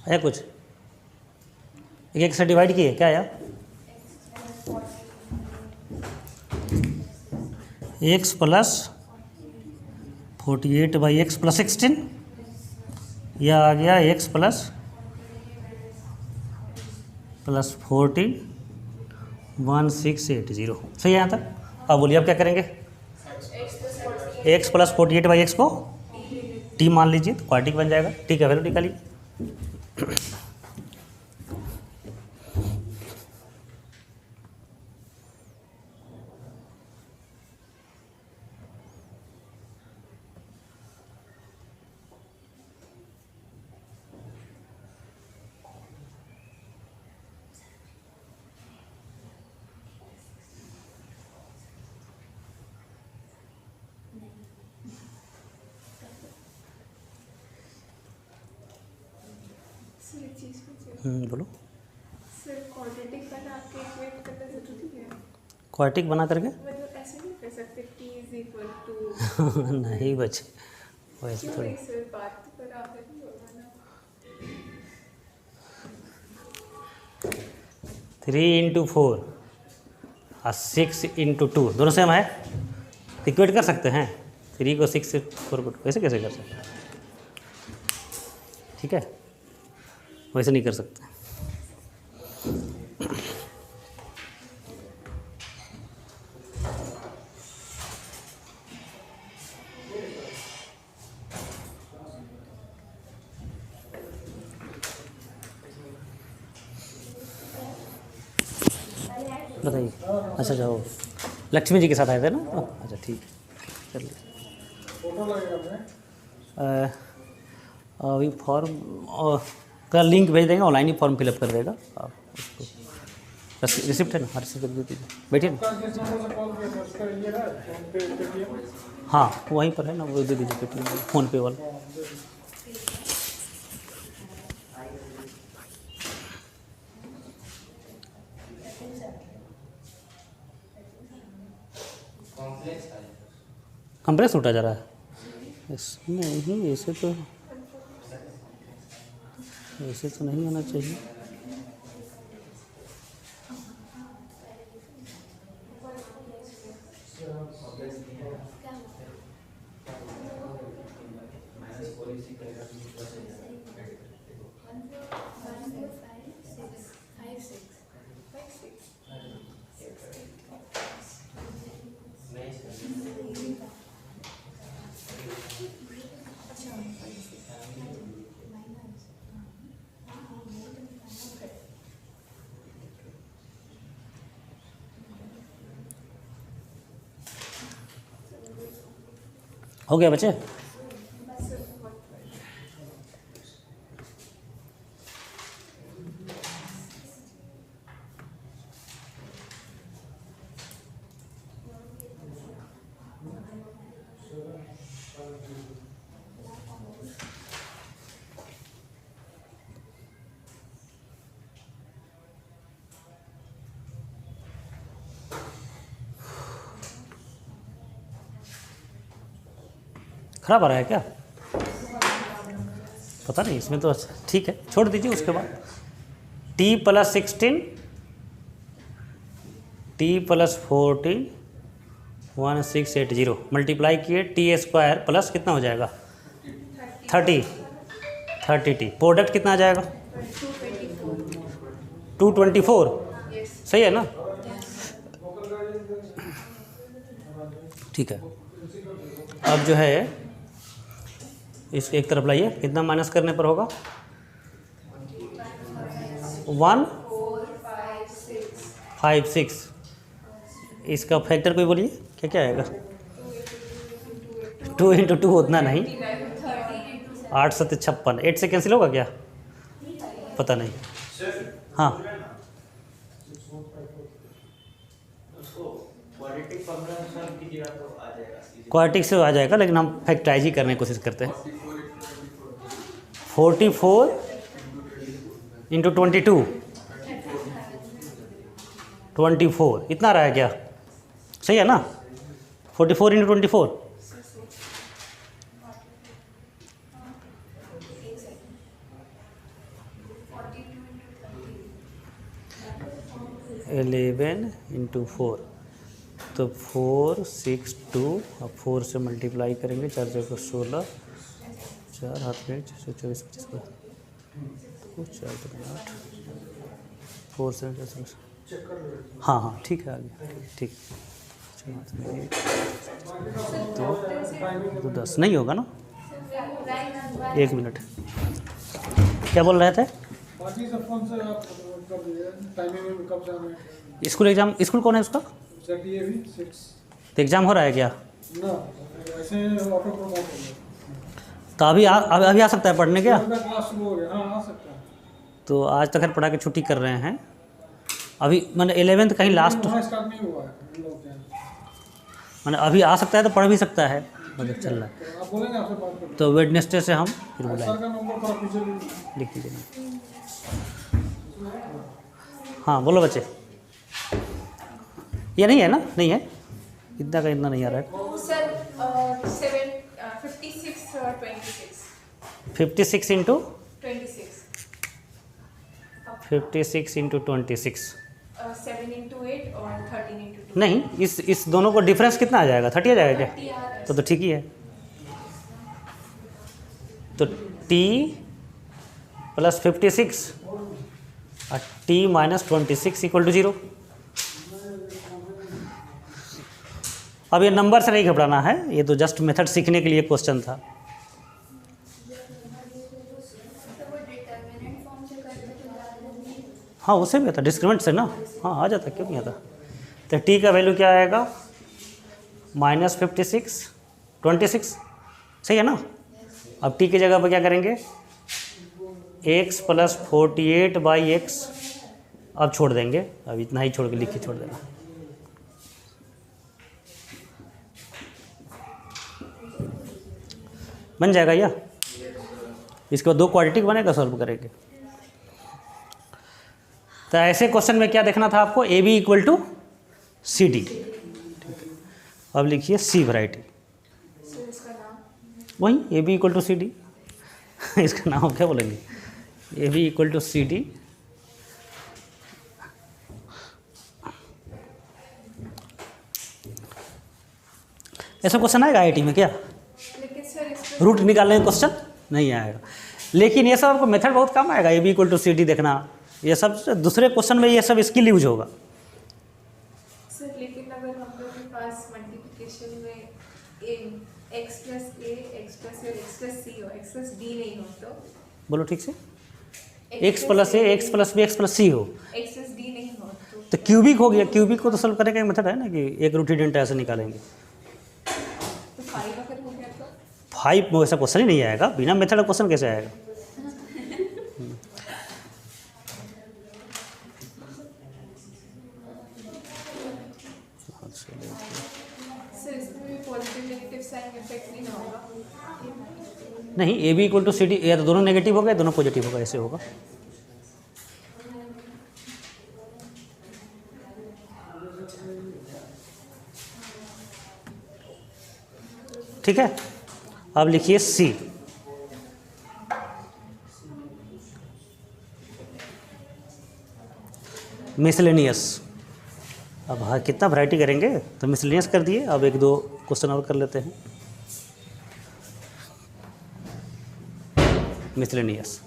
है कुछ, एक एक से डिवाइड किए, क्या आया, x plus 48 by x plus 16, यह आ गया एक्स प्लस 14 1680। सही है यहाँ तक? अब बोलिए अब क्या करेंगे, एक्स प्लस 48 बाई एक्स को टी मान लीजिए, तो क्वार्टिक बन जाएगा। ठीक है, वैल्यू निकालिए। सर एक चीज़ पूछिए, बोलो। सर क्वाड्रेटिक बना के इक्वेट करना जरूरी है? क्वार्टिक बना करके मतलब ऐसे नहीं कर सकते t इज इक्वल टू नहीं बच्चे, वैसे क्यों थोड़ी। नहीं सर, बात तो बराबर ही होगा ना। 3 इंटू 4 और 6 इंटू 2 दोनों सेम है, इक्वेट कर सकते हैं। 3 को 6 से 4 को 2 ऐसे कैसे कर सकते हैं? ठीक है, वैसे नहीं कर सकते। बताइए। अच्छा जाओ, लक्ष्मी जी के साथ आए थे ना? अच्छा ठीक है, चलिए। अभी फॉर्म का लिंक भेज देंगे, ऑनलाइन ही फॉर्म फिलअप कर देगा आप उसको। रिसिप्ट है ना? हाँ रिसिप्ट दे दीजिए, बैठिए ना। हाँ वहीं पर है ना, वो दे दीजिए पेटीएम, फ़ोनपे वाला। कंप्रेस उठा जा रहा है इसमें नहीं, ऐसे तो नहीं होना चाहिए। हो गया बच्चे? खराब आ रहा है क्या? पता नहीं, इसमें तो ठीक है, छोड़ दीजिए। उसके बाद t + 16 t + 14 1680 मल्टीप्लाई किए t² प्लस कितना हो जाएगा 30t। प्रोडक्ट कितना आ जाएगा 224। सही है ना? ठीक है। अब जो है इसके एक तरफ लाइए, कितना माइनस करने पर होगा 156। इसका फैक्टर कोई बोलिए, क्या क्या आएगा? 2 × 2 उतना नहीं, 8 × 7 = 56। 8 से कैंसिल होगा क्या? पता नहीं। हाँ क्वाड्रेटिक से आ जाएगा, लेकिन हम फैक्टराइज ही करने की कोशिश करते हैं। 44 × 22 24 इतना रहा है क्या? सही है ना? 44 × 24 11 × 4 तो 4 6 2। अब 4 से मल्टीप्लाई करेंगे, 4 × 16, 4 हाथ में 24 25 4 8 4 से 10। हाँ हाँ ठीक है, आ गया। ठीक, 2 10 नहीं होगा ना? 1 मिनट, क्या बोल रहे थे? बाकी सब कौन से आप कर दिए टाइमिंग में कब जाना है? स्कूल एग्ज़ाम, स्कूल कौन है उसका? ये भी 6 तो एग्ज़ाम हो रहा है क्या? ना, ऐसे ऑटो प्रमोट हो गया। तो अभी आ सकता है पढ़ने क्या? क्लास शुरू हो गया। हाँ आ सकता है। तो आज तक पढ़ा के छुट्टी कर रहे हैं अभी, मैंने 11th कहीं लास्ट स्टार्ट नहीं हुआ है इन लोग के। मैंने अभी आ सकता है, तो पढ़ भी सकता है, मतलब चल रहा है। तो आप बोलेंगे, आपसे बात करें। तो वेडनेसडे से हम फिर सर बुलाएंगे। का नंबर थोड़ा पीछे लिख दीजिए। हाँ बोलो बच्चे। ये नहीं है ना? नहीं है, इतना का इतना नहीं आ रहा है। सर 56 26 56 इंटू 26 56 इंटू 26 7 × 8 और 13 × 2। नहीं, इस दोनों को डिफरेंस कितना आ जाएगा? 30 आ जाएगा क्या? तो ठीक ही है। तो t + 56 और t - 26 = 0। अब ये नंबर से नहीं घबराना है, ये तो जस्ट मेथड सीखने के लिए क्वेश्चन था। तो वो डिटरमिनेंट फॉर्म से करते तो ज़्यादा नहीं। हाँ उससे भी आता, डिस्क्रिमिनेंट से ना। हाँ आ जाता, क्यों नहीं आता? तो t का वैल्यू क्या आएगा -56 26। सही है ना? अब t की जगह पर क्या करेंगे x + 48/x। अब छोड़ देंगे, अब इतना ही छोड़ के लिख के छोड़ देना। बन जाएगा या? इसके बाद 2 क्वाड्रेटिक बनेगा, सॉल्व करेंगे। तो ऐसे क्वेश्चन में क्या देखना था आपको? AB = CD। ठीक है, अब लिखिए C वैरायटी। सर इसका नाम वही AB = CD। इसका नाम क्या बोलेंगे? AB = CD। ऐसा क्वेश्चन आएगा IIT में क्या? लेकिन सर इसका रूट निकालने का क्वेश्चन नहीं आएगा, लेकिन ये सब आपको मेथड बहुत कम आएगा। AB = CD देखना, ये सब दूसरे क्वेश्चन में ये सब स्किल यूज होगा। सर लेकिन अगर हम लोग के पास मल्टीप्लिकेशन में x + a x + c और x + c हो, x + d नहीं हो तो बोलो ठीक से। x + a x + b x + c हो x + d नहीं हो तो क्यूबिक हो गया। क्यूबिक को तो सॉल्व करने का मेथड है ना कि एक रूट हिडन ऐसे निकालेंगे। तो 5 अगर हो गया तो भाई वैसा क्वेश्चन ही नहीं आएगा, बिना मेथड क्वेश्चन कैसे आएगा? सर इसमें भी पॉजिटिव नेगेटिव साइन इफेक्ट नहीं होगा? नहीं, A B equal to C D, या तो दोनों नेगेटिव होगा या दोनों पॉजिटिव होगा, ऐसे होगा। ठीक है, अब लिखिए सी। मिसलेनियस। अब हाँ, कितना वैरायटी करेंगे, तो मिसलेनियस कर दिए। अब एक दो क्वेश्चन और कर लेते हैं। Miscellaneous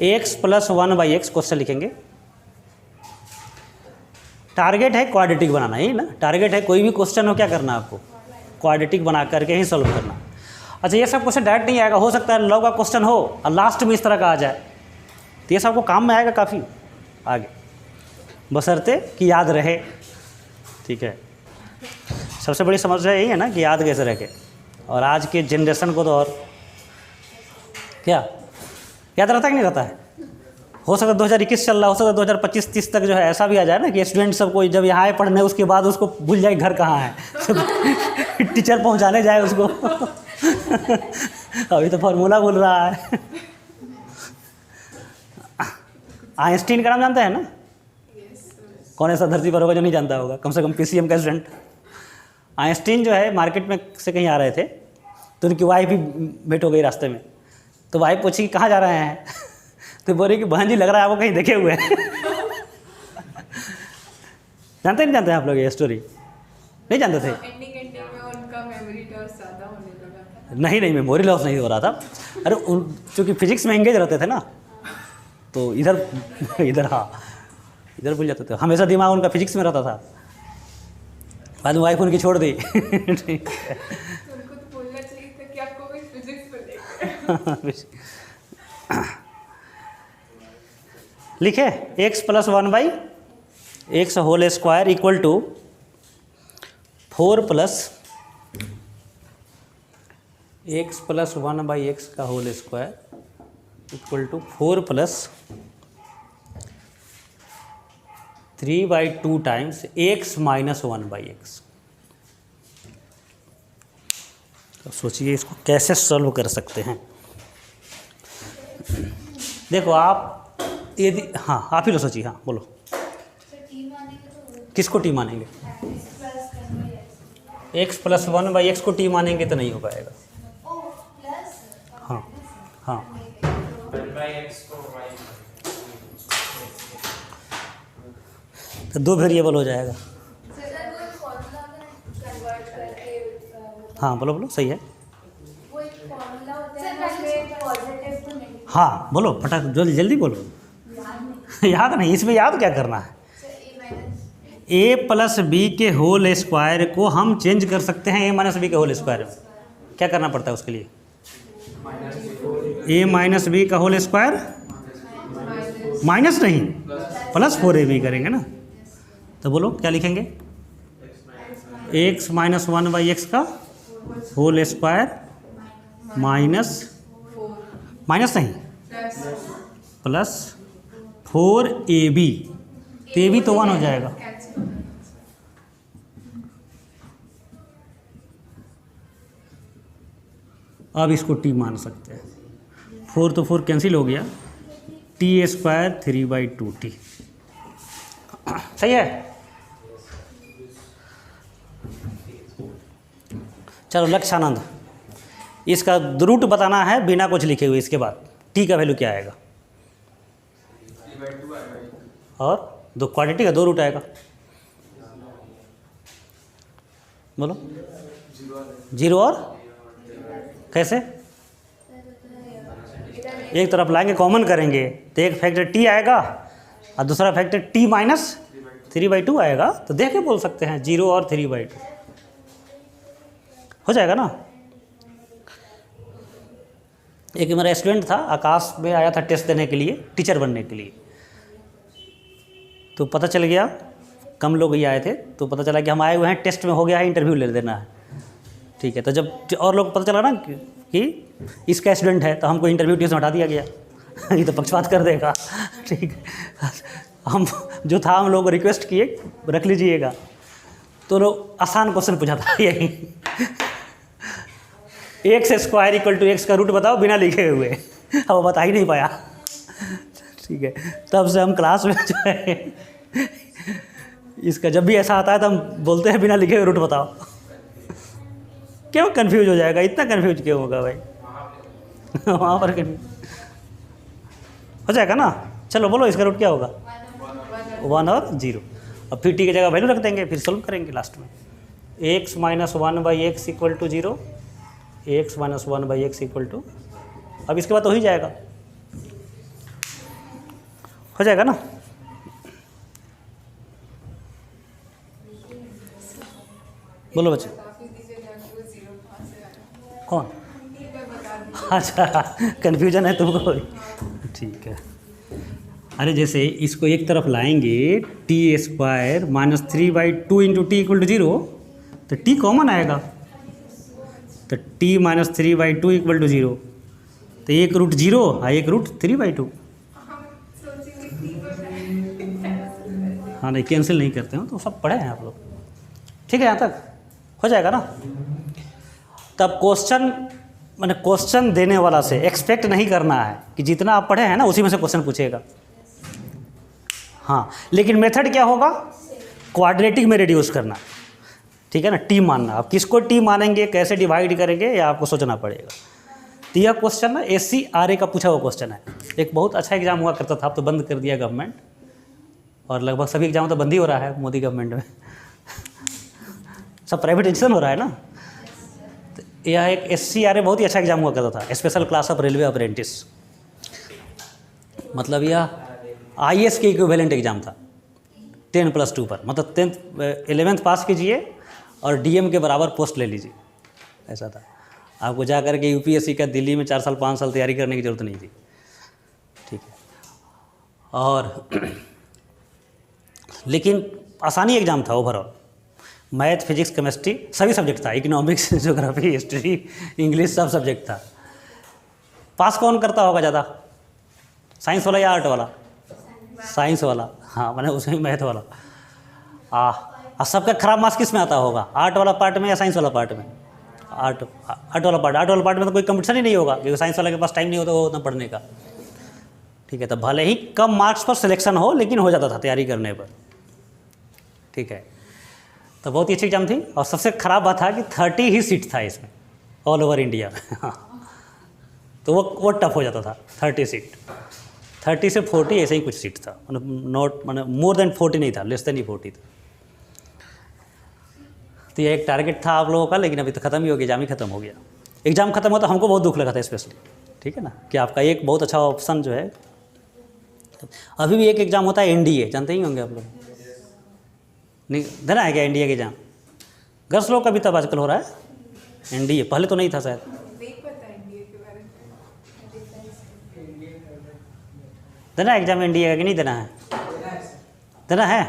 x plus 1/x question लिखेंगे। टारगेट है क्वाड्रेटिक बनाना, ही ना टारगेट है, कोई भी क्वेश्चन हो क्या करना आपको, क्वाड्रेटिक बना करके ही सॉल्व करना। अच्छा, ये सब क्वेश्चन डायरेक्ट नहीं आएगा, हो सकता है लॉग का क्वेश्चन हो और लास्ट में इस तरह का आ जाए, तो ये सबको काम में आएगा काफ़ी आगे, बशर्ते कि याद रहे। ठीक है, सबसे बड़ी समस्या यही है ना कि याद कैसे रखे, और आज के जनरेशन को तो और क्या याद रहता है कि नहीं रहता है। हो सकता है 2021 चल रहा, हो सकता है 2025-30 तक जो है ऐसा भी आ जाए ना कि स्टूडेंट सबको जब यहाँ आए पढ़ने उसके बाद उसको भूल जाए घर कहाँ है टीचर पहुँचाने जाए उसको अभी तो फॉर्मूला भूल रहा है। आइंस्टीन का नाम जानते हैं ना? कौन ऐसा धरती पर होगा जो नहीं जानता होगा, कम से कम पीसीएम का स्टूडेंट। आइंस्टीन जो है मार्केट में से कहीं आ रहे थे, तो उनकी वाइफ भी भेंट हो गई रास्ते में। तो वाइफ पूछी कि कहाँ जा रहे हैं तो बोले कि बहन जी लग रहा है आपको कहीं देखे हुए हैं जानते नहीं जानते हैं आप लोग ये स्टोरी? नहीं जानते थे? एंडिंग में उनका मेमोरी लॉस ज़्यादा होने लगा था। नहीं, मेमोरी लॉस नहीं हो रहा था। अरे चूँकि फिजिक्स में एंगेज रहते थे ना, तो इधर हाँ इधर भूल जाते थे, हमेशा दिमाग उनका फिजिक्स में रहता था। बाद में वाइफ उनकी छोड़ दी ठीक है। तो उनको तो बोलना चाहिए था कि आपको भी फिजिक्स में लिखे x plus 1/x whole square equal to 4 plus x plus 1/x का whole square equal to 4 plus 3/2 times x minus 1/x। अब सोचिए इसको कैसे सॉल्व कर सकते हैं। देखो आप यदि, हाँ आप ही लो सोचिए, हाँ बोलो। किसको टी मानेंगे? x प्लस 1/x को टी मानेंगे तो नहीं हो पाएगा। हाँ हाँ, 1/x को y तो दो वेरिएबल हो जाएगा। हाँ बोलो बोलो, सही है। हाँ बोलो फटाक, जल्दी जल्दी बोलो याद नहीं, इसमें याद क्या करना है। a प्लस बी के होल स्क्वायर को हम चेंज कर सकते हैं a माइनस बी के होल स्क्वायर में। क्या करना पड़ता है उसके लिए? a माइनस बी का होल स्क्वायर, माइनस नहीं प्लस 4ab करेंगे ना। तो बोलो क्या लिखेंगे? x माइनस 1/x का होल स्क्वायर माइनस नहीं प्लस 4ab, तो ab तो 1 हो जाएगा। अब इसको t मान सकते हैं। 4 तो 4 कैंसिल हो गया, t² 3/2t। सही है। चलो लक्षानंद, इसका रूट बताना है बिना कुछ लिखे हुए। इसके बाद t का वैल्यू क्या आएगा? और दो क्वांटिटी का 2 रूट आएगा। बोलो 0 और कैसे? एक तरफ लाएंगे कॉमन करेंगे तो एक फैक्टर t आएगा और दूसरा फैक्टर t माइनस 3/2 आएगा। तो देख के बोल सकते हैं 0 और 3/2 हो जाएगा ना। एक मेरा स्टूडेंट था, आकाश में आया था टेस्ट देने के लिए, टीचर बनने के लिए। तो पता चल गया, कम लोग ही आए थे, तो पता चला कि हम आए हुए हैं टेस्ट में, हो गया है इंटरव्यू ले देना है। ठीक है, तो जब और लोग को पता चला ना कि इसका स्टूडेंट है तो हमको इंटरव्यू ट्यूशन हटा दिया गया। ये तो पक्षपात कर देगा। ठीक है, हम जो था हम लोग को रिक्वेस्ट किए रख लीजिएगा, तो लोग आसान क्वेश्चन पूछा था यही, x square equal to x का रूट बताओ बिना लिखे हुए। अब वो बता ही नहीं पाया। ठीक है, तब से हम क्लास में जो है इसका जब भी ऐसा आता है तो हम बोलते हैं बिना लिखे हुए रूट बताओ। क्यों कंफ्यूज हो जाएगा, इतना कंफ्यूज क्यों होगा भाई? वहाँ पर हो जाएगा ना। चलो बोलो इसका रूट क्या होगा? 1 और 0। अब फिर टी की जगह वैल्यू रख देंगे, फिर सोल्व करेंगे लास्ट में। x minus 1/x equal to 0, x minus 1/x equal to, अब इसके बाद तो हो ही जाएगा, हो जाएगा ना। बोलो बच्चे। कौन? अच्छा, कन्फ्यूजन है तुमको। ठीक है, अरे जैसे इसको एक तरफ लाएंगे T square minus 3/2 into T equal to 0, तो टी कॉमन आएगा, तो टी माइनस 3/2 इक्वल टू 0, तो एक रूट 0 और एक रूट 3/2। हाँ नहीं, कैंसिल नहीं करते हो तो सब पढ़े हैं आप लोग। ठीक है, यहाँ तक हो जाएगा ना। तब क्वेश्चन मैंने क्वेश्चन देने वाला से एक्सपेक्ट नहीं करना है कि जितना आप पढ़े हैं ना उसी में से क्वेश्चन पूछेगा। हाँ, लेकिन मेथड क्या होगा? क्वाड्रेटिक में रिड्यूस करना। ठीक है ना, टी मानना। आप किसको टी मानेंगे, कैसे डिवाइड करेंगे, ये आपको सोचना पड़ेगा। तो यह क्वेश्चन ना SCRA का पूछा हुआ क्वेश्चन है। एक बहुत अच्छा एग्जाम हुआ करता था, अब तो बंद कर दिया गवर्नमेंट, और लगभग सभी एग्जाम तो बंद ही हो रहा है मोदी गवर्नमेंट में। सब प्राइवेटाइजेशन हो रहा है ना। तो यह एक SCRA बहुत ही अच्छा एग्जाम हुआ करता था, special class of railway apprentice. मतलब यह IAS के इक्विवेलेंट एग्जाम था 10+2 पर। मतलब 11th पास कीजिए और DM के बराबर पोस्ट ले लीजिए, ऐसा था। आपको जा कर के UPSC का दिल्ली में 4 साल 5 साल तैयारी करने की ज़रूरत नहीं थी। ठीक है, और लेकिन आसानी एग्ज़ाम था ओवरऑल। मैथ, फिजिक्स, केमिस्ट्री सभी सब्जेक्ट था, इकोनॉमिक्स, ज्योग्राफी, हिस्ट्री, इंग्लिश सब सब्जेक्ट था। पास कौन करता होगा ज़्यादा? साइंस वाला या आर्ट वाला? साइंस वाला। हाँ, मैंने उसमें मैथ वाला। सबका खराब मार्क्स किस में आता होगा? आर्ट वाला पार्ट में या साइंस वाला पार्ट में? आर्ट वाला पार्ट में तो कोई कंपटीशन ही नहीं होगा, क्योंकि साइंस वाले के पास टाइम नहीं होता वो उतना पढ़ने का। ठीक है, तो भले ही कम मार्क्स पर सिलेक्शन हो, लेकिन हो जाता था तैयारी करने पर। ठीक है, तो बहुत ही अच्छी एग्जाम थी। और सबसे ख़राब बात था कि 30 ही सीट था इसमें ऑल ओवर इंडिया में। तो वो टफ हो जाता था। 30 सीट, 30 से 40 ऐसे ही कुछ सीट था, मतलब मोर देन 40 नहीं था, लेस देन ही 40 था। तो ये एक टारगेट था आप लोगों का, लेकिन अभी तो ख़त्म ही हो गया, एग्जाम ही ख़त्म हो गया। एग्ज़ाम ख़त्म हुआ तो हमको बहुत दुख लगा था स्पेशली। ठीक है ना, कि आपका एक बहुत अच्छा ऑप्शन जो है। अभी भी एक एग्ज़ाम होता है NDA, जानते ही होंगे आप लोग। नहीं देना है क्या NDA के एग्जाम? गर्ल्स लोग का भी तब आजकल हो रहा है NDA, पहले तो नहीं था शायद। नहीं पता इंडिया के बारे में। देना है एग्जाम NDA का कि नहीं देना है? देना है।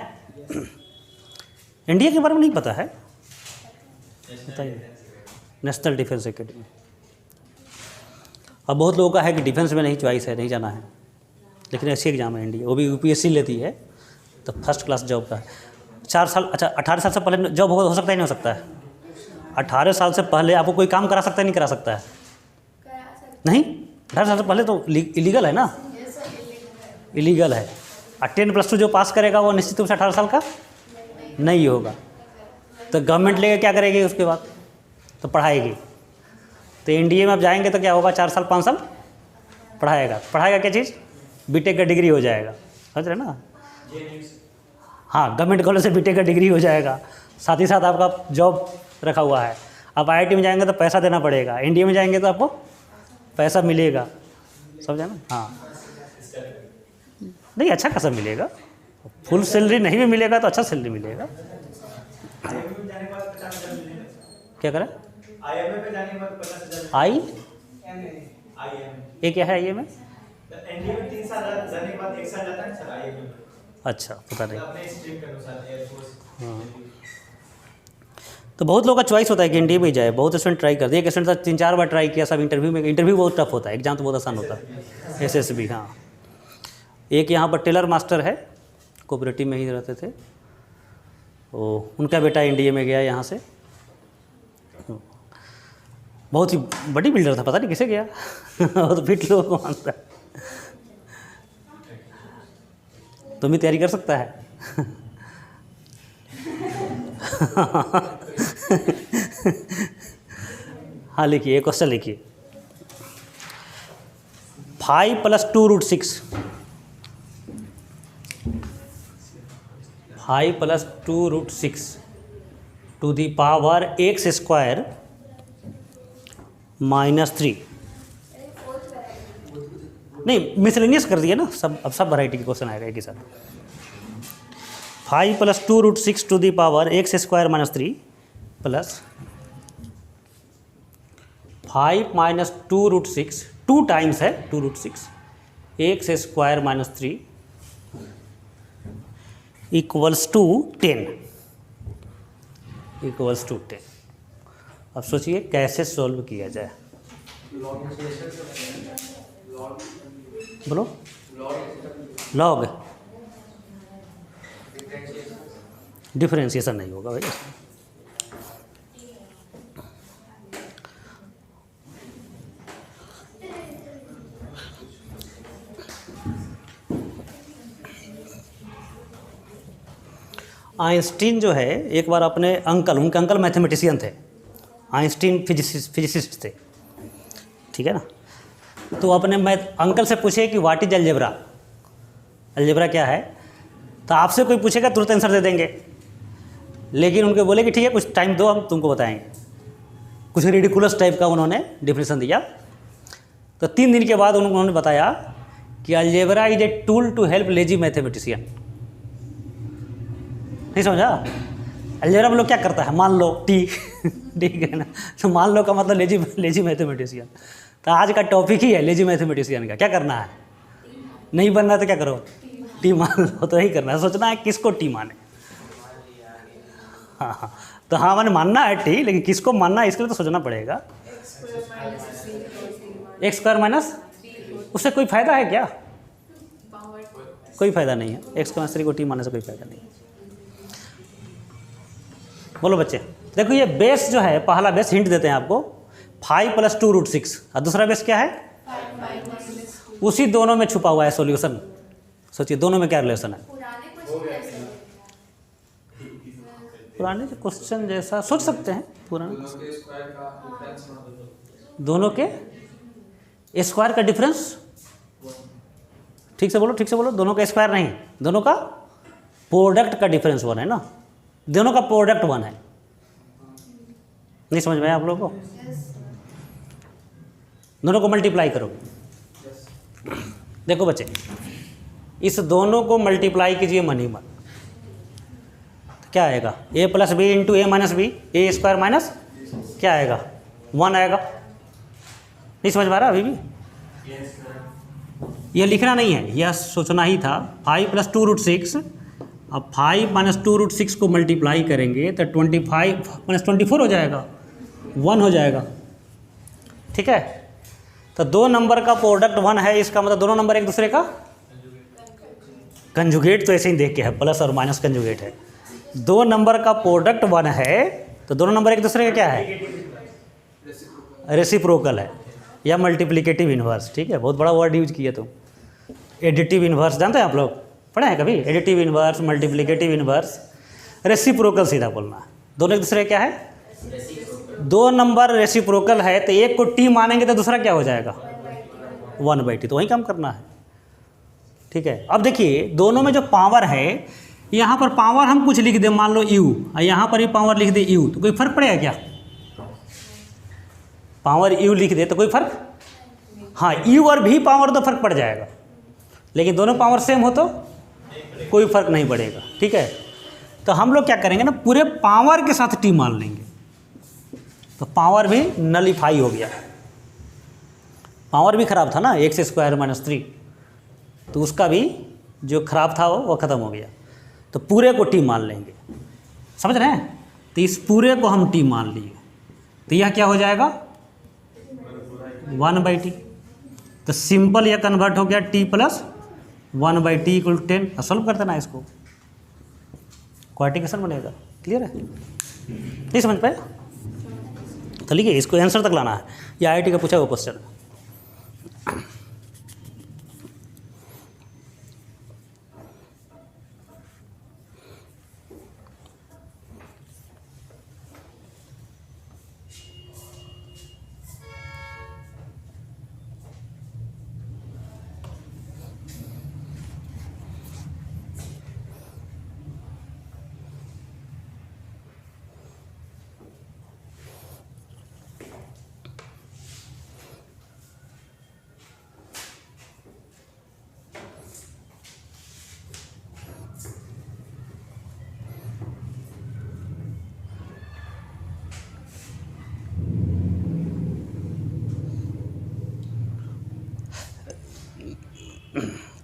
NDA के बारे में नहीं पता है, बताइए। National defence academy. अब बहुत लोगों का है कि डिफेंस में नहीं चॉइस है, नहीं जाना है, लेकिन ऐसी एग्जाम है NDA, वो भी UPSC लेती है, तो फर्स्ट क्लास जॉब का है। 4 साल, अच्छा 18 साल से पहले जॉब हो सकता है नहीं हो सकता है? 18 साल से पहले आपको कोई काम करा सकता है नहीं करा सकता है? नहीं, 18 साल से पहले तो इलीगल है ना, इलीगल है। और 10+2 जो पास करेगा वो निश्चित रूप से 18 साल का नहीं होगा। तो गवर्नमेंट लेके क्या करेगी उसके बाद? तो पढ़ाएगी। तो NDA में आप जाएंगे तो क्या होगा? 4 साल 5 साल पढ़ाएगा क्या चीज़? BTech का डिग्री हो जाएगा, समझ रहे ना? हाँ, गवर्नमेंट कॉलेज से BTech का डिग्री हो जाएगा, साथ ही साथ आपका जॉब रखा हुआ है। आप IIT में जाएंगे तो पैसा देना पड़ेगा, NDA में जाएंगे तो आपको पैसा मिलेगा, समझा ना? हाँ, नहीं अच्छा खासा मिलेगा, फुल सैलरी नहीं भी मिलेगा तो अच्छा सैलरी मिलेगा। क्या करें? IMA पे जाने के बाद 50,000। ये क्या है IMA? NDA में 3 साल जाने के बाद 1 साल जाता है सर IMA में। अच्छा, पता नहीं। अपने स्ट्रीम के अनुसार एयरफोर्स। हाँ, तो बहुत लोगों का चॉइस होता है कि इंडिया में ही जाए, बहुत स्टूडेंट ट्राई करते हैं। एक स्टूडेंट 3-4 बार ट्राई किया, सब इंटरव्यू बहुत टफ होता है, एग्जाम तो बहुत आसान होता है। SSB, हाँ। एक यहाँ पर टेलर मास्टर है, कोऑपरेटिव में ही रहते थे, वो उनका बेटा इंडिया में गया यहाँ से, बहुत ही बड़ी बिल्डर था, पता नहीं किसे गया बहुत फिट लोगों को मानता है। तुम भी तैयारी कर सकता है हाँ लिखिए, एक क्वेश्चन लिखिए। 5 + 2√6, 5 + 2√6 टू दी पावर x² -3। नहीं, मिसलेनियस कर दिया ना सब, अब सब वैरायटी के क्वेश्चन आएगा एक ही साथ। 5 + 2√6 to the power x² -3 plus 5 - 2√6, 2 times है 2√6, x² -3 equals to 10, equals to 10। अब सोचिए कैसे सॉल्व किया जाए। बोलो, लॉग डिफरेंशिएशन नहीं होगा भाई। आइंस्टीन जो है, एक बार अपने अंकल, उनके अंकल मैथमेटिशियन थे, आइंस्टीन फिजिसिस्ट थे, ठीक है ना। तो अपने अंकल से पूछे कि व्हाट इज अलजेब्रा, अलजेब्रा क्या है। तो आपसे कोई पूछेगा तुरंत आंसर दे देंगे, लेकिन उनके बोले कि ठीक है कुछ टाइम दो, हम तुमको बताएंगे। कुछ रिडिकुलस टाइप का उन्होंने डिफिनेशन दिया। तो 3 दिन के बाद उन्होंने बताया कि algebra is a tool to help lazy mathematician. नहीं समझा? अलजेब्रा में लोग क्या करता है, मान लो टी ठीक है ना, तो मान लो का मतलब लेजी मैथमेटिशियन। तो आज का टॉपिक ही है लेजी मैथमेटिशियन का। क्या करना है, नहीं बनना है तो क्या करो, टी मान लो। तो यही करना है, सोचना है किसको टी माने। हाँ, तो हाँ मैंने मानना है टी, लेकिन किसको मानना है इसके लिए तो सोचना पड़ेगा। x²- उससे कोई फ़ायदा है क्या? कोई फ़ायदा नहीं है, x² को टी मानने से कोई फ़ायदा नहीं है। बोलो बच्चे, देखो ये बेस जो है, पहला बेस हिंट देते हैं आपको, 5 + 2√6, और दूसरा बेस क्या है, उसी दोनों में छुपा हुआ है सॉल्यूशन। सोचिए दोनों में क्या रिलेशन है। पुराने क्वेश्चन जैसा सोच सकते हैं, पुराने दोनों के स्क्वायर का डिफरेंस। ठीक से बोलो, ठीक से बोलो, दोनों का स्क्वायर नहीं, दोनों का प्रोडक्ट का डिफरेंस 1 है ना, दोनों का प्रोडक्ट 1 है। नहीं समझ में आया आप लोगों को? दोनों को मल्टीप्लाई करो। देखो बच्चे, इस दोनों को मल्टीप्लाई कीजिए मन ही मन, तो क्या आएगा, a + b × a - b, a² minus क्या आएगा, 1 आएगा। नहीं समझ में आ रहा अभी भी? यह लिखना नहीं है, यह सोचना ही था। 5 + 2√6, अब 5 - 2√6 को मल्टीप्लाई करेंगे तो 25 - 24 हो जाएगा, 1 हो जाएगा। ठीक है, तो 2 नंबर का प्रोडक्ट 1 है, इसका मतलब दोनों नंबर एक दूसरे का कंजुगेट। तो ऐसे ही देख के है, प्लस और माइनस कंजुगेट है। 2 नंबर का प्रोडक्ट 1 है, तो दोनों नंबर एक दूसरे का क्या है, रेसिप्रोकल है या मल्टीप्लिकेटिव इन्वर्स। ठीक है, बहुत बड़ा वर्ड यूज किया तुम। एडिटिव इन्वर्स जानते हैं आप लोग, पढ़े हैं कभी? Additive inverse, multiplicative inverse, reciprocal सीधा बोलना। दोनों एक दूसरे क्या है, 2 नंबर रेसिप्रोकल है, तो एक को टी मानेंगे तो दूसरा क्या हो जाएगा, 1/t। तो वही काम करना है। ठीक है, अब देखिए दोनों में जो पावर है, यहाँ पर पावर हम कुछ लिख दें, मान लो u, और यहाँ पर भी पावर लिख दे u, तो कोई फर्क पड़ेगा क्या? पावर u लिख दे तो कोई फर्क, हाँ u और भी पावर तो फर्क पड़ जाएगा, लेकिन दोनों पावर सेम हो तो कोई फर्क नहीं पड़ेगा। ठीक है, तो हम लोग क्या करेंगे ना, पूरे पावर के साथ टी मान लेंगे, तो पावर भी नलीफाई हो गया। पावर भी खराब था ना, x² - 3, तो उसका भी जो खराब था वो ख़त्म हो गया। तो पूरे को टी मान लेंगे, समझ रहे हैं? तो इस पूरे को हम t मान लिए, तो यह क्या हो जाएगा 1/t। तो सिंपल यह कन्वर्ट हो गया t plus 1/t equal 10। Solve कर देना इसको, क्वाड्रेटिक बनेगा। क्लियर है? नहीं समझ पाए? तो लिखिए, इसको आंसर तक लाना है। ये IIT का पूछा हुआ क्वेश्चन है।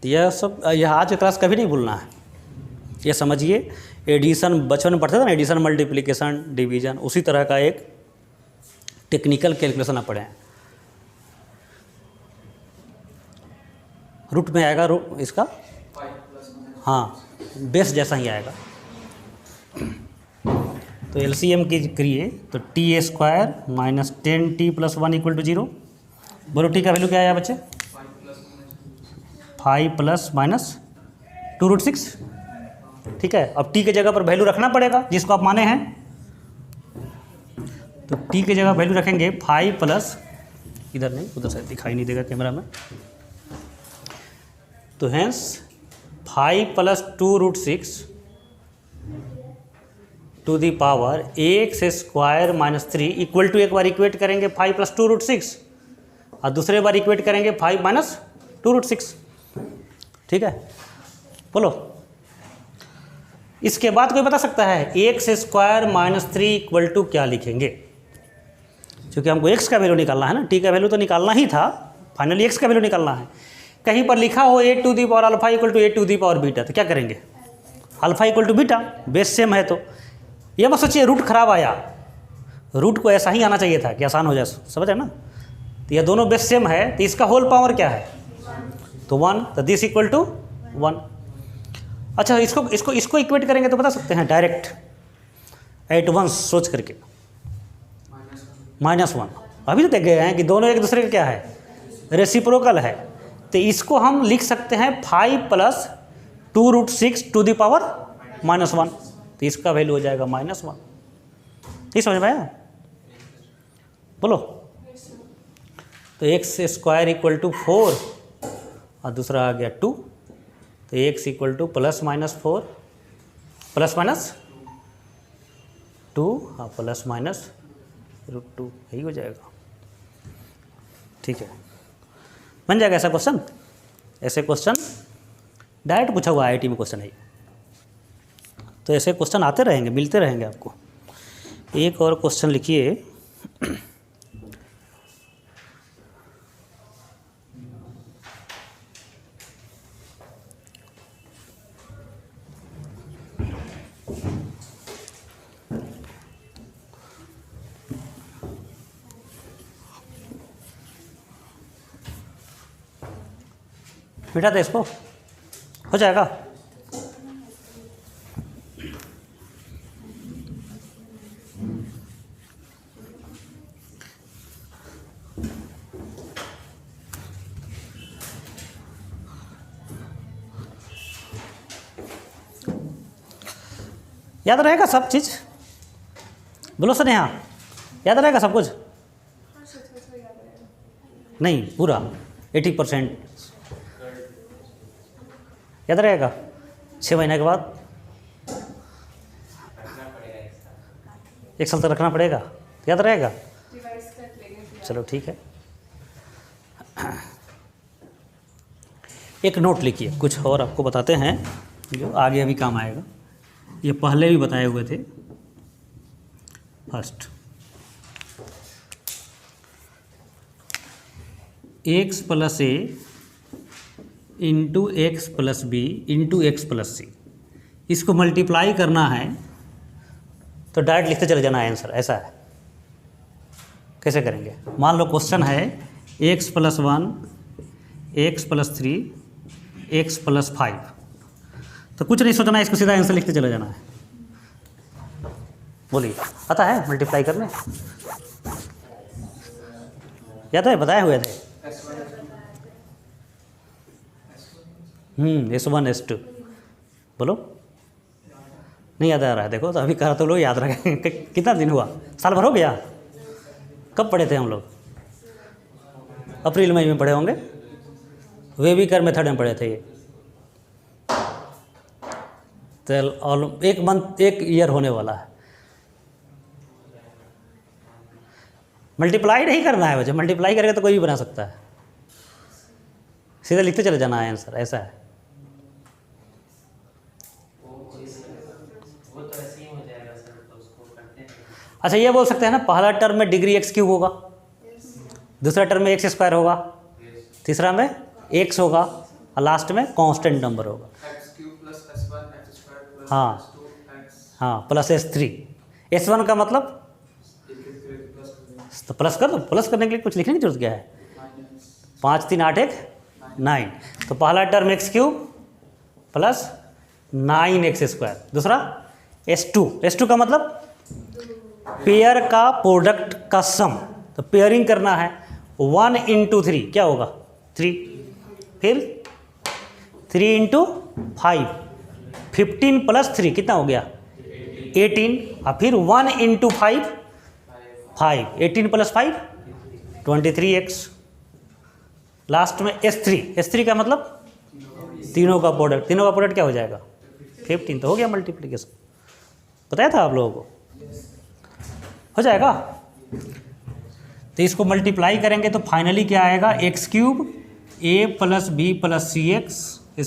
तो यह सब, यह आज की क्लास कभी नहीं भूलना है। ये समझिए, एडिशन बचपन में पढ़ते थे ना, एडिशन मल्टीप्लिकेशन डिवीजन, उसी तरह का एक टेक्निकल कैलकुलेशन आप पढ़ें। रूट में आएगा, रूट इसका हाँ बेस जैसा ही आएगा। तो LCM की करिए तो t² minus 10t plus 1 equal to 0। बोलो t का वैल्यू क्या आया बच्चे? 5 प्लस माइनस 2√6। ठीक है, अब t के जगह पर वैल्यू रखना पड़ेगा जिसको आप माने हैं। तो t के जगह वैल्यू रखेंगे 5 प्लस, इधर नहीं उधर से दिखाई नहीं देगा कैमरा में, तो hence 5 plus 2√6 to the power x² minus 3 equal to, एक बार इक्वेट करेंगे 5 प्लस 2√6 और दूसरे बार इक्वेट करेंगे 5 माइनस 2√6। ठीक है, बोलो इसके बाद कोई बता सकता है x² माइनस 3 इक्वल टू क्या लिखेंगे? क्योंकि हमको x का वैल्यू निकालना है ना, t का वैल्यू तो निकालना ही था, फाइनली x का वैल्यू निकालना है। कहीं पर लिखा हो a to the power alpha equal to a to the power beta, तो क्या करेंगे? Alpha equal to beta, base same है। तो ये मत सोचिए रूट खराब आया, रूट को ऐसा ही आना चाहिए था कि आसान हो जाए, समझ है ना। तो ये दोनों बेस सेम है, तो इसका होल पावर क्या है? तो 1, तो दिस इक्वल टू 1। अच्छा, इसको इक्वेट करेंगे तो बता सकते हैं डायरेक्ट एट वंस सोच करके, -1। अभी तो देख गए हैं कि दोनों एक दूसरे का क्या है? रेसिप्रोकल है। तो इसको हम लिख सकते हैं 5 प्लस 2√6 टू दी पावर -1। तो इसका वैल्यू हो जाएगा -1। नहीं समझ में आया? बोलो। तो x² इक्वल टू 4 और दूसरा आ गया 2, तो x equal two plus minus 4 plus minus 2 और प्लस माइनस √2, यही हो जाएगा। ठीक है, बन जाएगा ऐसा क्वेश्चन। ऐसे क्वेश्चन डायरेक्ट पूछा हुआ IIT में क्वेश्चन है, तो ऐसे क्वेश्चन आते रहेंगे, मिलते रहेंगे आपको। एक और क्वेश्चन लिखिए, मिटा दे इसको, हो जाएगा। याद रहेगा सब चीज़? बोलो सर, यहाँ याद रहेगा सब कुछ? नहीं पूरा 80% याद रहेगा। 6 महीने के बाद 1 साल तक रखना पड़ेगा, याद रहेगा? चलो ठीक है। एक नोट लिखिए, कुछ और आपको बताते हैं जो आगे अभी काम आएगा। ये पहले भी बताए हुए थे। First, x plus a into x plus b into x plus c, इसको मल्टीप्लाई करना है तो डायरेक्ट लिखते चले जाना आंसर, ऐसा है। कैसे करेंगे? मान लो क्वेश्चन है x + 1 x + 3 x + 5, तो कुछ नहीं सोचना, इसको सीधा आंसर लिखते चले जाना है। बोलिए, आता है मल्टीप्लाई करने? याद है, बताए हुए थे। S1 S2 बोलो, नहीं याद आ रहा है? देखो तो अभी कहा तो लोग याद रखें। कितना दिन हुआ? साल भर हो गया? कब पढ़े थे हम लोग? अप्रैल मई में पढ़े होंगे। वेबिकर मेथड में पढ़े थे ये। तो एक मंथ, एक ईयर होने वाला है। मल्टीप्लाई नहीं करना है बच्चे, मल्टीप्लाई करके तो कोई भी बना सकता है, सीधे लिखते चले जाना है आंसर, ऐसा है। वो तो ऐसे ही हो जाएगा सर, तो उसको करते हैं। अच्छा, ये बोल सकते हैं ना, पहला टर्म में डिग्री x³ होगा, दूसरा टर्म में x² होगा, तीसरा में x होगा, और लास्ट में कांस्टेंट नंबर होगा। हाँ हाँ, प्लस S3। S1 का मतलब तो प्लस कर दो, प्लस करने के लिए कुछ लिखने की जरूरत क्या है? 5 3 8 1 9। तो पहला टर्म x³ प्लस 9x², दूसरा S2 का मतलब पेयर का प्रोडक्ट का सम, तो पेयरिंग करना है। 1 × 3 क्या होगा? 3, फिर 3 × 5, 15 + 3 कितना हो गया? 18, और फिर 1 × 5 5, 18 + 5 23x। लास्ट में S3 का मतलब तीनों का प्रोडक्ट क्या हो जाएगा? 15। तो हो गया मल्टीप्लिकेशन, बताया था आप लोगों को, हो जाएगा। तो इसको मल्टीप्लाई करेंगे तो फाइनली क्या आएगा? x³ a + b + cx²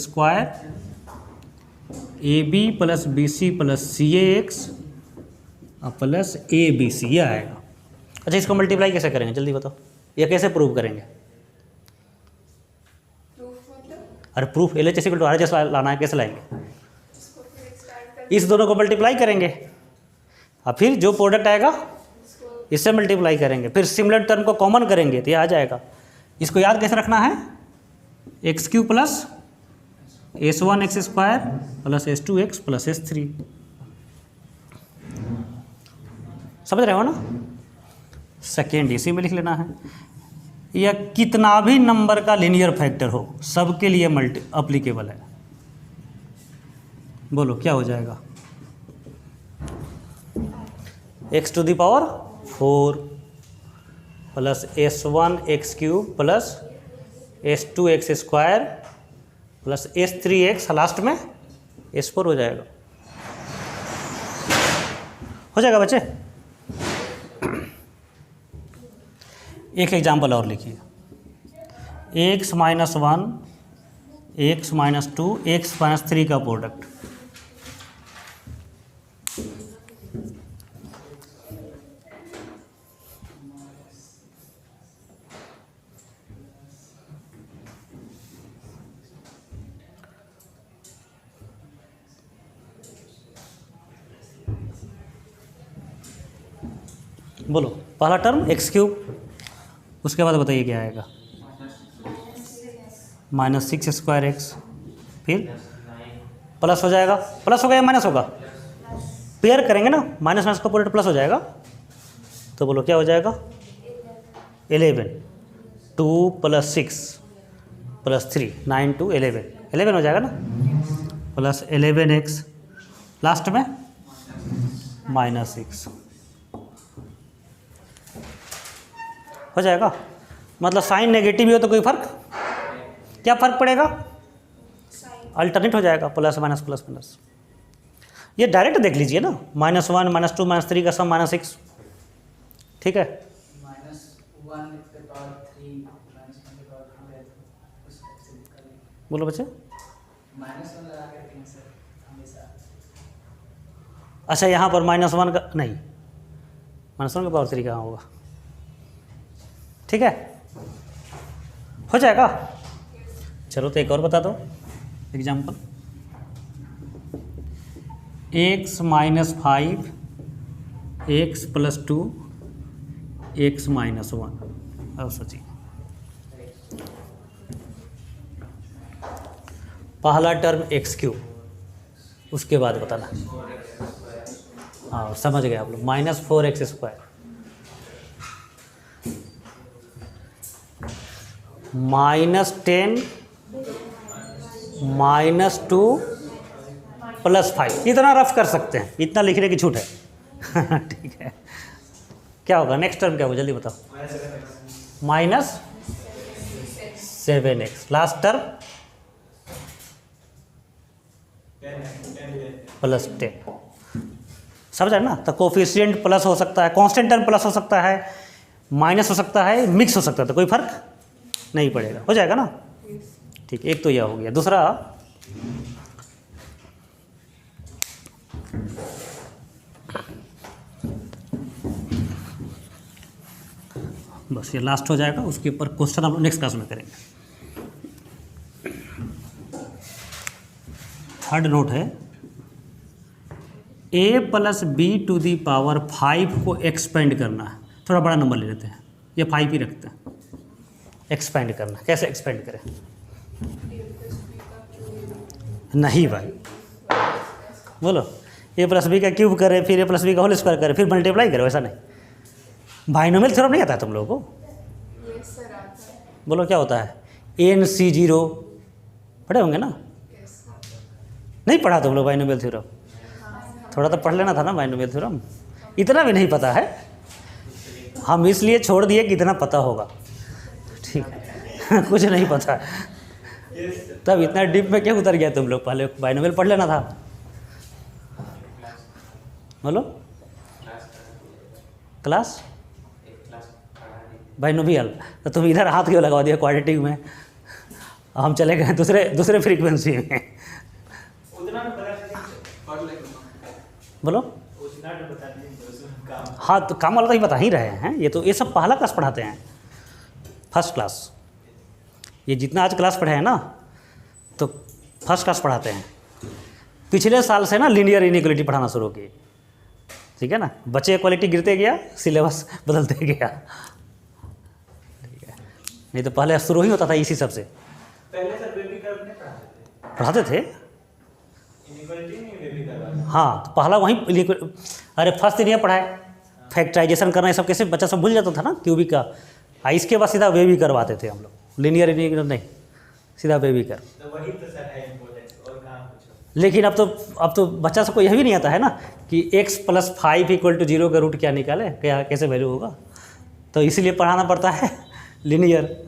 ab + bc + cax plus abc, ये आएगा। अच्छा, इसको मल्टीप्लाई कैसे करेंगे जल्दी बताओ, ये कैसे प्रूव करेंगे? प्रूफ मतलब अरे प्रूफ LHS = RHS लाना है, कैसे लाएंगे? इस दोनों को मल्टीप्लाई करेंगे और फिर जो प्रोडक्ट आएगा इससे मल्टीप्लाई करेंगे, फिर सिमिलर टर्म को कॉमन करेंगे तो ये आ जाएगा। इसको याद कैसे रखना है? x³ plus S1x² plus S2x plus S3। समझ रहे हो ना? सेकेंड इसी में लिख लेना है। या कितना भी नंबर का लीनियर फैक्टर हो, सबके लिए अप्लीकेबल है। बोलो क्या हो जाएगा? x⁴ plus S1x³ plus S2x² plus S3x, last में S4 हो जाएगा। हो जाएगा बच्चे? एक एग्जाम्पल और लिखिए। x - 1 x - 2 x - 3 का प्रोडक्ट। बोलो, पहला टर्म x³, उसके बाद बताइए क्या आएगा? -6² फिर प्लस हो जाएगा, प्लस होगा या माइनस होगा? पेयर करेंगे ना, माइनस का प्रोडक्ट प्लस हो जाएगा। तो बोलो क्या हो जाएगा? 11, 2 + 6 + 3 9 2 11 हो जाएगा ना, प्लस 11x, लास्ट में -6 हो जाएगा। मतलब साइन नेगेटिव हो तो कोई फर्क, क्या फर्क पड़ेगा? अल्टरनेट हो जाएगा, प्लस माइनस प्लस माइनस। ये डायरेक्ट देख लीजिए ना, -1 -2 -3 का सम -6, ठीक है। बोलो बच्चे। अच्छा, यहाँ पर -1 का नहीं, -1 का पावर 3 कहाँ होगा? ठीक है, हो जाएगा। चलो तो एक और बता दो example. x - 5 x plus 2 x minus 1। अब सोचिए, पहला टर्म एक्स क्यूब, उसके बाद बताना। हाँ समझ गए आप लोग, -4x² -10 -2 +5, इतना रफ कर सकते हैं, इतना लिखने की छूट है। ठीक है, क्या होगा नेक्स्ट टर्म, क्या होगा जल्दी बताओ। -7x, last term +10। समझ रहे ना, तो कोफिशिएंट प्लस हो सकता है, कांस्टेंट टर्म प्लस हो सकता है, माइनस हो सकता है, मिक्स हो सकता है, तो कोई फर्क नहीं पड़ेगा, हो जाएगा ना। ठीक, एक तो यह हो गया। दूसरा, बस ये लास्ट हो जाएगा, उसके ऊपर क्वेश्चन हम लोग नेक्स्ट क्लास में करेंगे। थर्ड नोट है, a + b⁵ को एक्सपेंड करना है। थोड़ा बड़ा नंबर ले लेते हैं, ये 5 ही रखते हैं। एक्सपेंड करना, कैसे एक्सपेंड करें? नहीं भाई, बोलो, a + b का क्यूब करें, फिर a + b का होल स्क्वायर करें, फिर मल्टीप्लाई करें, वैसा नहीं। बाइनोमियल थ्योरम नहीं आता है तुम लोगों को? यस सर आता है। बोलो क्या होता है? NC0 पढ़े होंगे ना? नहीं पढ़ा तुम लोग बाइनोमियल थ्योरम? थोड़ा तो पढ़ लेना था ना बाइनोमियल थ्योरम। इतना भी नहीं पता है, हम इसलिए छोड़ दिए कि इतना पता होगा। ठीक है, कुछ नहीं पता, तब इतना डीप में क्या उतर गया तुम लोग? पहले बाइनोमियल पढ़ लेना था। बोलो क्लास बाइनोमियल, तो तुम इधर हाथ क्यों लगा दिया क्वाड्रेटिक में? हम चले गए दूसरे फ्रीक्वेंसी में। उतना तो बता दीजिए, पढ़ लेंगे। बोलो उतना तो बता दीजिए, उसमें काम। हाँ, तो काम वाला तो ही बता ही रहे हैं। ये सब पहला क्लास पढ़ाते हैं, फर्स्ट क्लास। ये जितना आज क्लास पढ़े हैं ना, तो फर्स्ट क्लास पढ़ाते हैं। पिछले साल से ना लीनियर इनइक्वालिटी पढ़ाना शुरू किए, ठीक है ना। बच्चे क्वालिटी गिरते गया, सिलेबस बदलते गया, ठीक है। नहीं तो पहले शुरू ही होता था इसी सब से। पहले सर बेबी कर्व नहीं पढ़ाते थे। इनइक्वालिटी नहीं बेबी कर्व। हाँ, तो पहला वहीं, अरे फर्स्ट ईयर पढ़ाए, फैक्टराइजेशन करना, ये सब कैसे बच्चा सब भूल जाता था ना, क्यूबिक का। इसके बाद सीधा बेबी करवाते थे हम लोग, लीनियर इनइक्वालिटी नहीं, सीधा बेबी कर। तो वही तो सर है इम्पोर्टेंस, और कहाँ कुछ। लेकिन अब तो बच्चा सबको यह भी नहीं आता है ना कि x + 5 = 0 का रूट क्या निकाले, क्या कैसे वैल्यू होगा। तो इसीलिए पढ़ाना पड़ता है लीनियर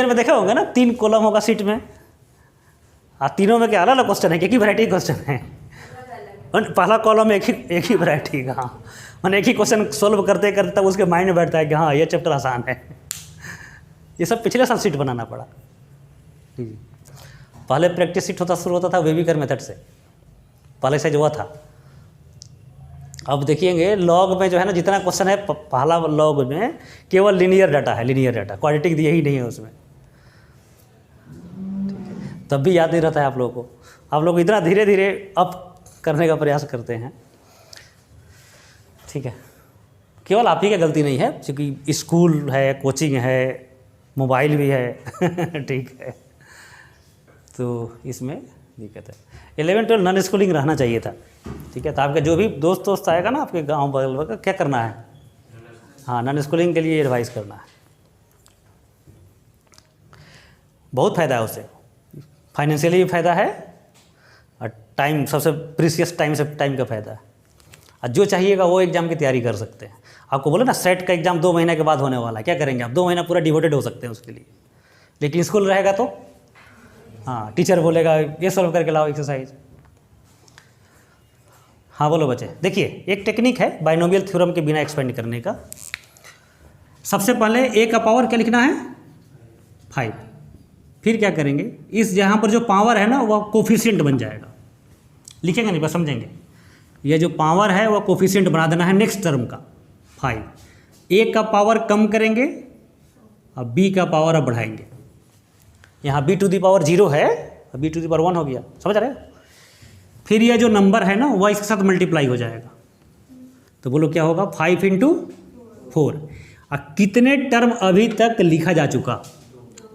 में देखे होंगे ना, 3 कॉलम होगा सीट में, और तीनों में क्या अलग अलग क्वेश्चन है, एक ही वैरायटी क्वेश्चन है। पहला कॉलम एक ही वैरायटी का, हाँ, मैंने एक ही क्वेश्चन सोल्व करते करते तब उसके माइंड में बैठता है कि हाँ ये चैप्टर आसान है। ये सब पिछले साल सीट बनाना पड़ा। पहले प्रैक्टिस सीट शुरू होता था वेबिकर मेथड से, पहले से जो हुआ था। अब देखिएंगे लॉग में जो है ना, जितना क्वेश्चन है पहला लॉग में केवल लीनियर डाटा है, लीनियर डाटा, क्वाड्रेटिक दिया ही नहीं है उसमें। तब भी याद नहीं रहता है आप लोगों को। आप लोग इतना धीरे धीरे अप करने का प्रयास करते हैं, ठीक है। केवल आप ही की गलती नहीं है, क्योंकि स्कूल है, कोचिंग है, मोबाइल भी है, ठीक है, तो इसमें दिक्कत है। 11-12 नॉन स्कूलिंग रहना चाहिए था, ठीक है। तो आपका जो भी दोस्त आएगा ना आपके गांव बगल बगल, क्या करना है? हाँ, नॉन स्कूलिंग के लिए एडवाइस करना है। बहुत फ़ायदा है उससे, फाइनेंशियली भी फ़ायदा है, और टाइम, सबसे प्रीशियस टाइम का फ़ायदा है। और जो चाहिएगा वो एग्ज़ाम की तैयारी कर सकते हैं। आपको बोले ना सेट का एग्ज़ाम 2 महीने के बाद होने वाला है, क्या करेंगे आप? 2 महीना पूरा डिवोटेड हो सकते हैं उसके लिए। लेकिन स्कूल रहेगा तो हाँ, टीचर बोलेगा ये सॉल्व करके लाओ एक्सरसाइज। हाँ बोलो बच्चे। देखिए, एक टेक्निक है बाइनोमियल थ्योरम के बिना एक्सपेंड करने का। सबसे पहले a का पावर क्या लिखना है? 5। फिर क्या करेंगे, इस जहाँ पर जो पावर है ना वह कोफिशिएंट बन जाएगा। लिखेंगे नहीं, बस समझेंगे। ये जो पावर है वह कोफिशिएंट बना देना है नेक्स्ट टर्म का 5। a का पावर कम करेंगे और b का पावर अब बढ़ाएंगे। यहाँ b⁴ है और b⁴ हो गया, समझ रहे हो? फिर ये जो नंबर है ना वह इसके साथ मल्टीप्लाई हो जाएगा, तो बोलो क्या होगा 5 इंटू 4। और कितने टर्म अभी तक लिखा जा चुका?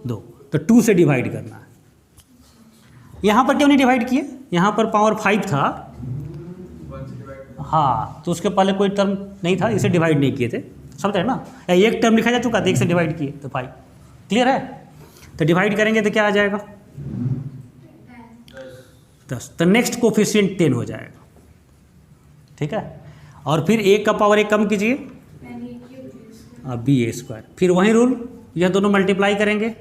2। तो 2 से डिवाइड करना है। यहाँ पर क्यों नहीं डिवाइड किए? यहाँ पर पावर 5 था, हाँ, तो उसके पहले कोई टर्म नहीं था, इसे डिवाइड नहीं किए थे, समझ रहे ना? एक टर्म लिखा जा चुका था, 1 से डिवाइड किए तो 5। क्लियर है? तो डिवाइड करेंगे तो क्या आ जाएगा? 10। तो नेक्स्ट कोफिशिएंट 10 हो जाएगा। ठीक है, और फिर a का पावर 1 कम कीजिए, b² फिर वही रूल, यह दोनों मल्टीप्लाई करेंगे।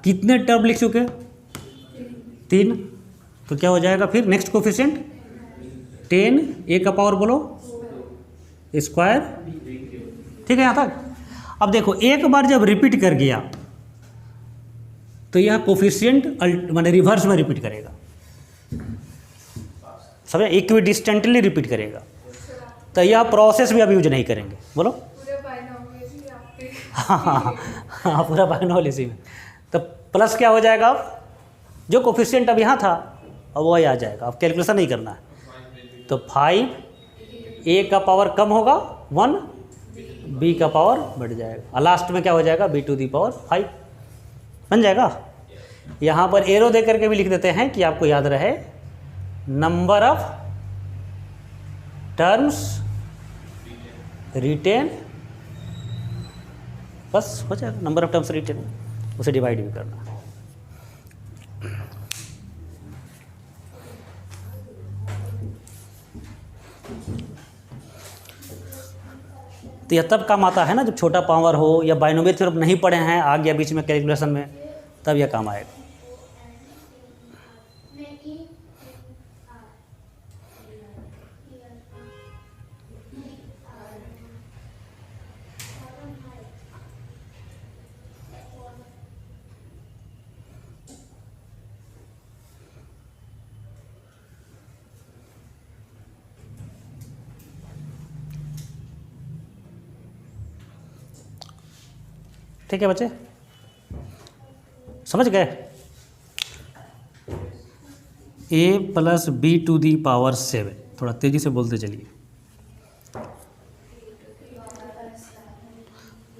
कितने टर्म लिख चुके? 3। तो क्या हो जाएगा फिर नेक्स्ट कोफिशिएंट? 10, a का पावर बोलो स्क्वायर। ठीक है यहाँ तक? अब देखो एक बार जब रिपीट कर गया तो यह कोफिशिएंट माने रिवर्स में रिपीट करेगा, समझे? इक्विडिस्टेंटली रिपीट करेगा। तो यह प्रोसेस भी अभी यूज नहीं करेंगे। बोलो। पूरा बायनॉमियल ही आप पे। हाँ, पूरा बायनॉमियल इसी में। तो प्लस क्या हो जाएगा? अब जो कोफिशिएंट अब यहाँ था अब वही आ जाएगा, अब कैलकुलेशन नहीं करना है। तो 5 a का पावर कम होगा 1, b का पावर बढ़ जाएगा, और लास्ट में क्या हो जाएगा? b टू दी पावर 5 बन जाएगा। यहाँ पर एरो दे करके भी लिख देते हैं कि आपको याद रहे, नंबर ऑफ टर्म्स रिटेन, बस हो जाएगा। नंबर ऑफ टर्म्स रिटेन, उसे डिवाइड भी करना है। तो यह तब काम आता है ना जब छोटा पावर हो या बाइनोमियल थ्योरम नहीं पढ़े हैं, आ गया बीच में कैलकुलेशन में, तब यह काम आएगा। ठीक है बच्चे, समझ गए? a plus b to the power 7, थोड़ा तेज़ी से बोलते चलिए।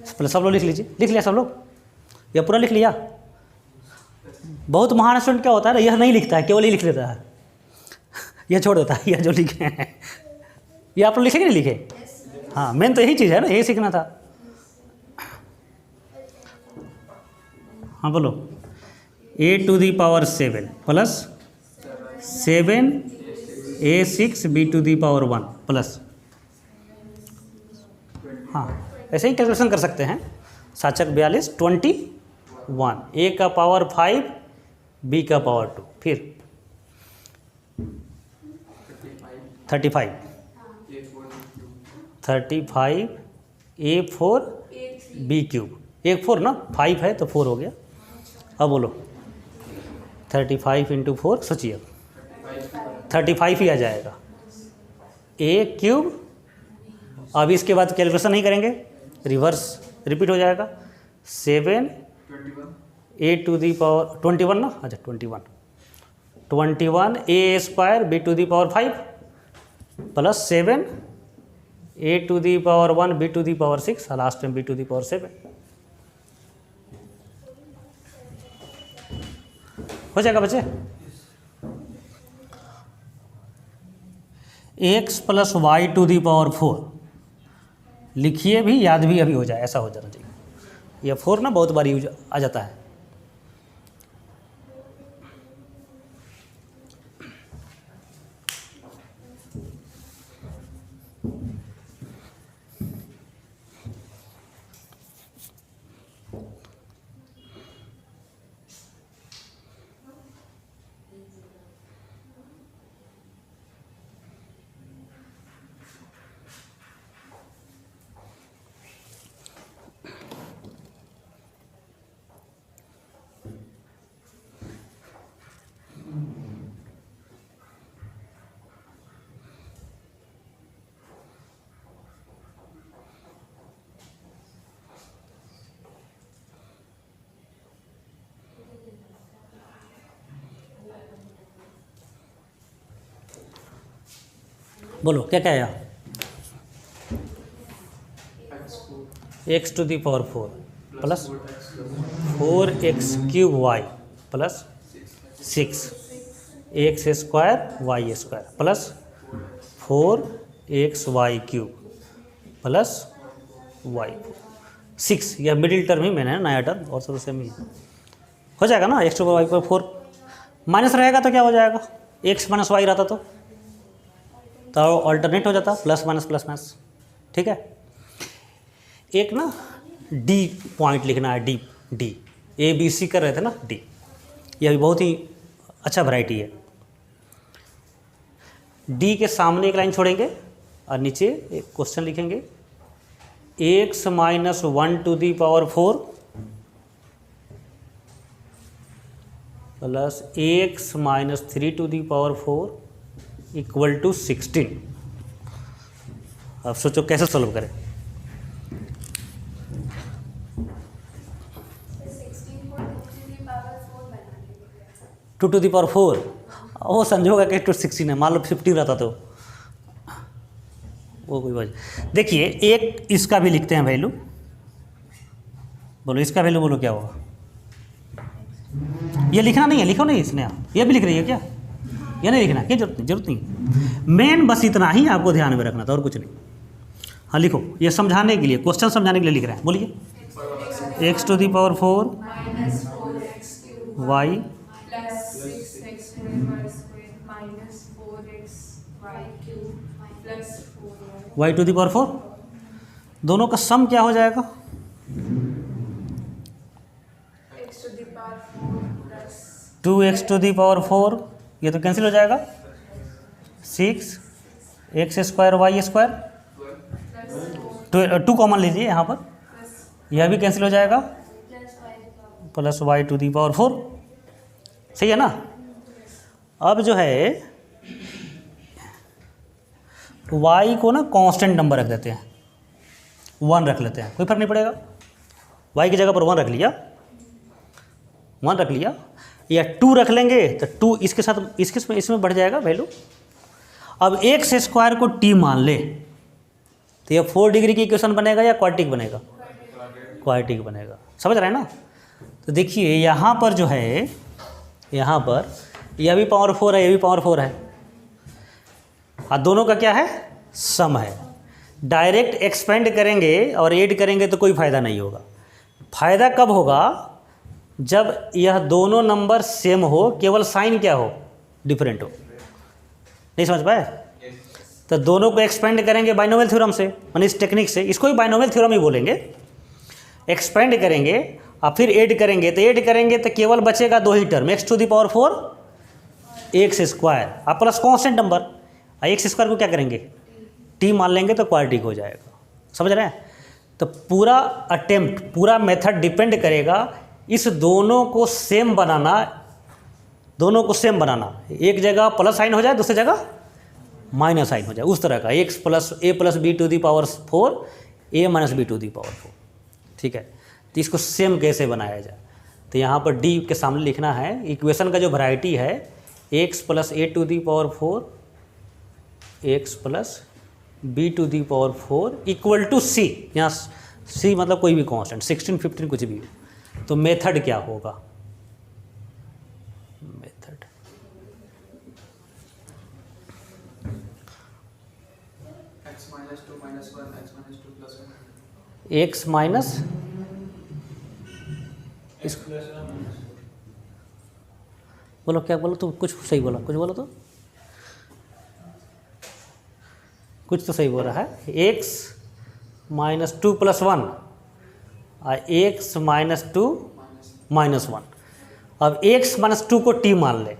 पहले सब लोग लिख लीजिए। लिख लिया सब लोग? या पूरा लिख लिया? बहुत महान स्टूडेंट क्या होता है ना, यह नहीं लिखता है, केवल ही लिख लेता है, यह छोड़ देता है। यह जो लिखे हैं ये आप लोग लिखे कि नहीं लिखे? हाँ, मेन तो यही चीज़ है ना, यही सीखना था। हाँ बोलो। a to the power 7 plus 7 a6 b to the power 1 plus, हाँ ऐसे ही कैलकुलेशन कर सकते हैं। 7 42 21, a का पावर 5 b का पावर 2, फिर 35 a4 b³ 1 4 ना, 5 है तो 4 हो गया। अब बोलो 35 इंटू 4, सोचिए 35 ही आ जाएगा, a³। अब इसके बाद कैलकुलेशन नहीं करेंगे, रिवर्स रिपीट हो जाएगा। 7 a टू दी पावर 21 ना, अच्छा 21 a² b to the power 5 plus 7 a to the power 1 b to the power 6 और लास्ट में b टू दी पावर 7 हो जाएगा बच्चे। x plus y to the power 4 लिखिए भी, याद भी अभी हो जाए, ऐसा हो जाना चाहिए। यह 4 ना बहुत बार यूज आ जाता है। बोलो क्या क्या आया? X to the power 4 plus 4x³ y plus 6 x square y square plus 4xy³ plus y 6। यह मिडिल टर्म ही मैंने नया टर्म और सब सेम ही हो जाएगा ना। एक्स टू वाई पर 4 माइनस रहेगा तो क्या हो जाएगा, एक्स माइनस वाई रहता तो ऑल्टरनेट हो जाता प्लस माइनस। ठीक है, एक ना डी पॉइंट लिखना है, डी ए बी सी कर रहे थे ना, डी। यह भी बहुत ही अच्छा वैरायटी है। डी के सामने एक लाइन छोड़ेंगे और नीचे एक क्वेश्चन लिखेंगे, x minus 1 to the power 4 plus x minus 3 to the power 4 equal to 16। अब सोचो कैसे सॉल्व करें। 2 टू दी पावर 4 वो समझोगा कि 216 है, मान लो 15 रहता तो वो कोई वजह। देखिए एक इसका भी लिखते हैं वैल्यू, बोलो इसका वैल्यू बोलो क्या होगा। ये लिखना नहीं है, लिखो नहीं इसने, आप ये भी लिख रही है क्या, ये नहीं लिखना, क्या जरूरत नहीं। मेन बस इतना ही आपको ध्यान में रखना था और कुछ नहीं। हाँ लिखो, ये समझाने के लिए, क्वेश्चन समझाने के लिए लिख रहे हैं। बोलिए x to the power 4 minus 4x³ y plus 6x² minus 4xy³ plus 4y। Y to the power 4, दोनों का सम क्या हो जाएगा, x to the power 4 plus 2x to the power 4, ये तो कैंसिल हो जाएगा, 6 x square y square, 2 common लीजिए यहाँ पर, यह भी कैंसिल हो जाएगा, plus y to the power 4। सही है ना। अब जो है y को ना कांस्टेंट नंबर रख देते हैं, 1 रख लेते हैं, कोई फर्क नहीं पड़ेगा। y की जगह पर 1 रख लिया, 1 रख लिया, या 2 रख लेंगे तो 2 इसके साथ इसमें बढ़ जाएगा वैल्यू। अब एक्स स्क्वायर को t मान ले तो यह 4 डिग्री की इक्वेशन बनेगा या क्वाड्रेटिक बनेगा, क्वाड्रेटिक बनेगा। समझ रहे हैं ना। तो देखिए यहाँ पर जो है, यहाँ पर यह भी पावर 4 है, यह भी पावर 4 है, और दोनों का क्या है, सम है। डायरेक्ट एक्सपेंड करेंगे और ऐड करेंगे तो कोई फ़ायदा नहीं होगा। फ़ायदा कब होगा, जब यह दोनों नंबर सेम हो, केवल साइन क्या हो, डिफरेंट हो। नहीं समझ पाए। तो दोनों को एक्सपेंड करेंगे बाइनोमियल थ्योरम से, माने इस टेक्निक से, इसको भी बाइनोमियल थ्योरम ही बोलेंगे। एक्सपेंड करेंगे और फिर ऐड करेंगे, तो ऐड करेंगे तो केवल बचेगा 2 ही term, x to the power 4 x square और plus constant number. X square को क्या करेंगे, टी मान लेंगे तो क्वाड्रेटिक हो जाएगा। समझ रहे हैं। तो पूरा अटेम्प्ट, पूरा मेथड डिपेंड करेगा इस दोनों को सेम बनाना, दोनों को सेम बनाना। एक जगह प्लस साइन हो जाए, दूसरी जगह माइनस साइन हो जाए, उस तरह का। X plus a plus b to the power 4 a minus b to the power 4। ठीक है, तो इसको सेम कैसे बनाया जाए, तो यहाँ पर डी के सामने लिखना है इक्वेशन का जो वैरायटी है, x plus a to the power 4 x plus b to the power 4 equal to c. यहाँ सी मतलब कोई भी कांस्टेंट, 16 15 कुछ भी हो। तो मेथड क्या होगा, मेथड एक्स माइनस बोलो क्या बोलो, तो कुछ सही बोला, कुछ बोलो तो कुछ तो सही बोल रहा है। एक्स माइनस 2 प्लस 1 और एक्स माइनस 2 माइनस 1। अब एक्स माइनस 2 को टी मान ले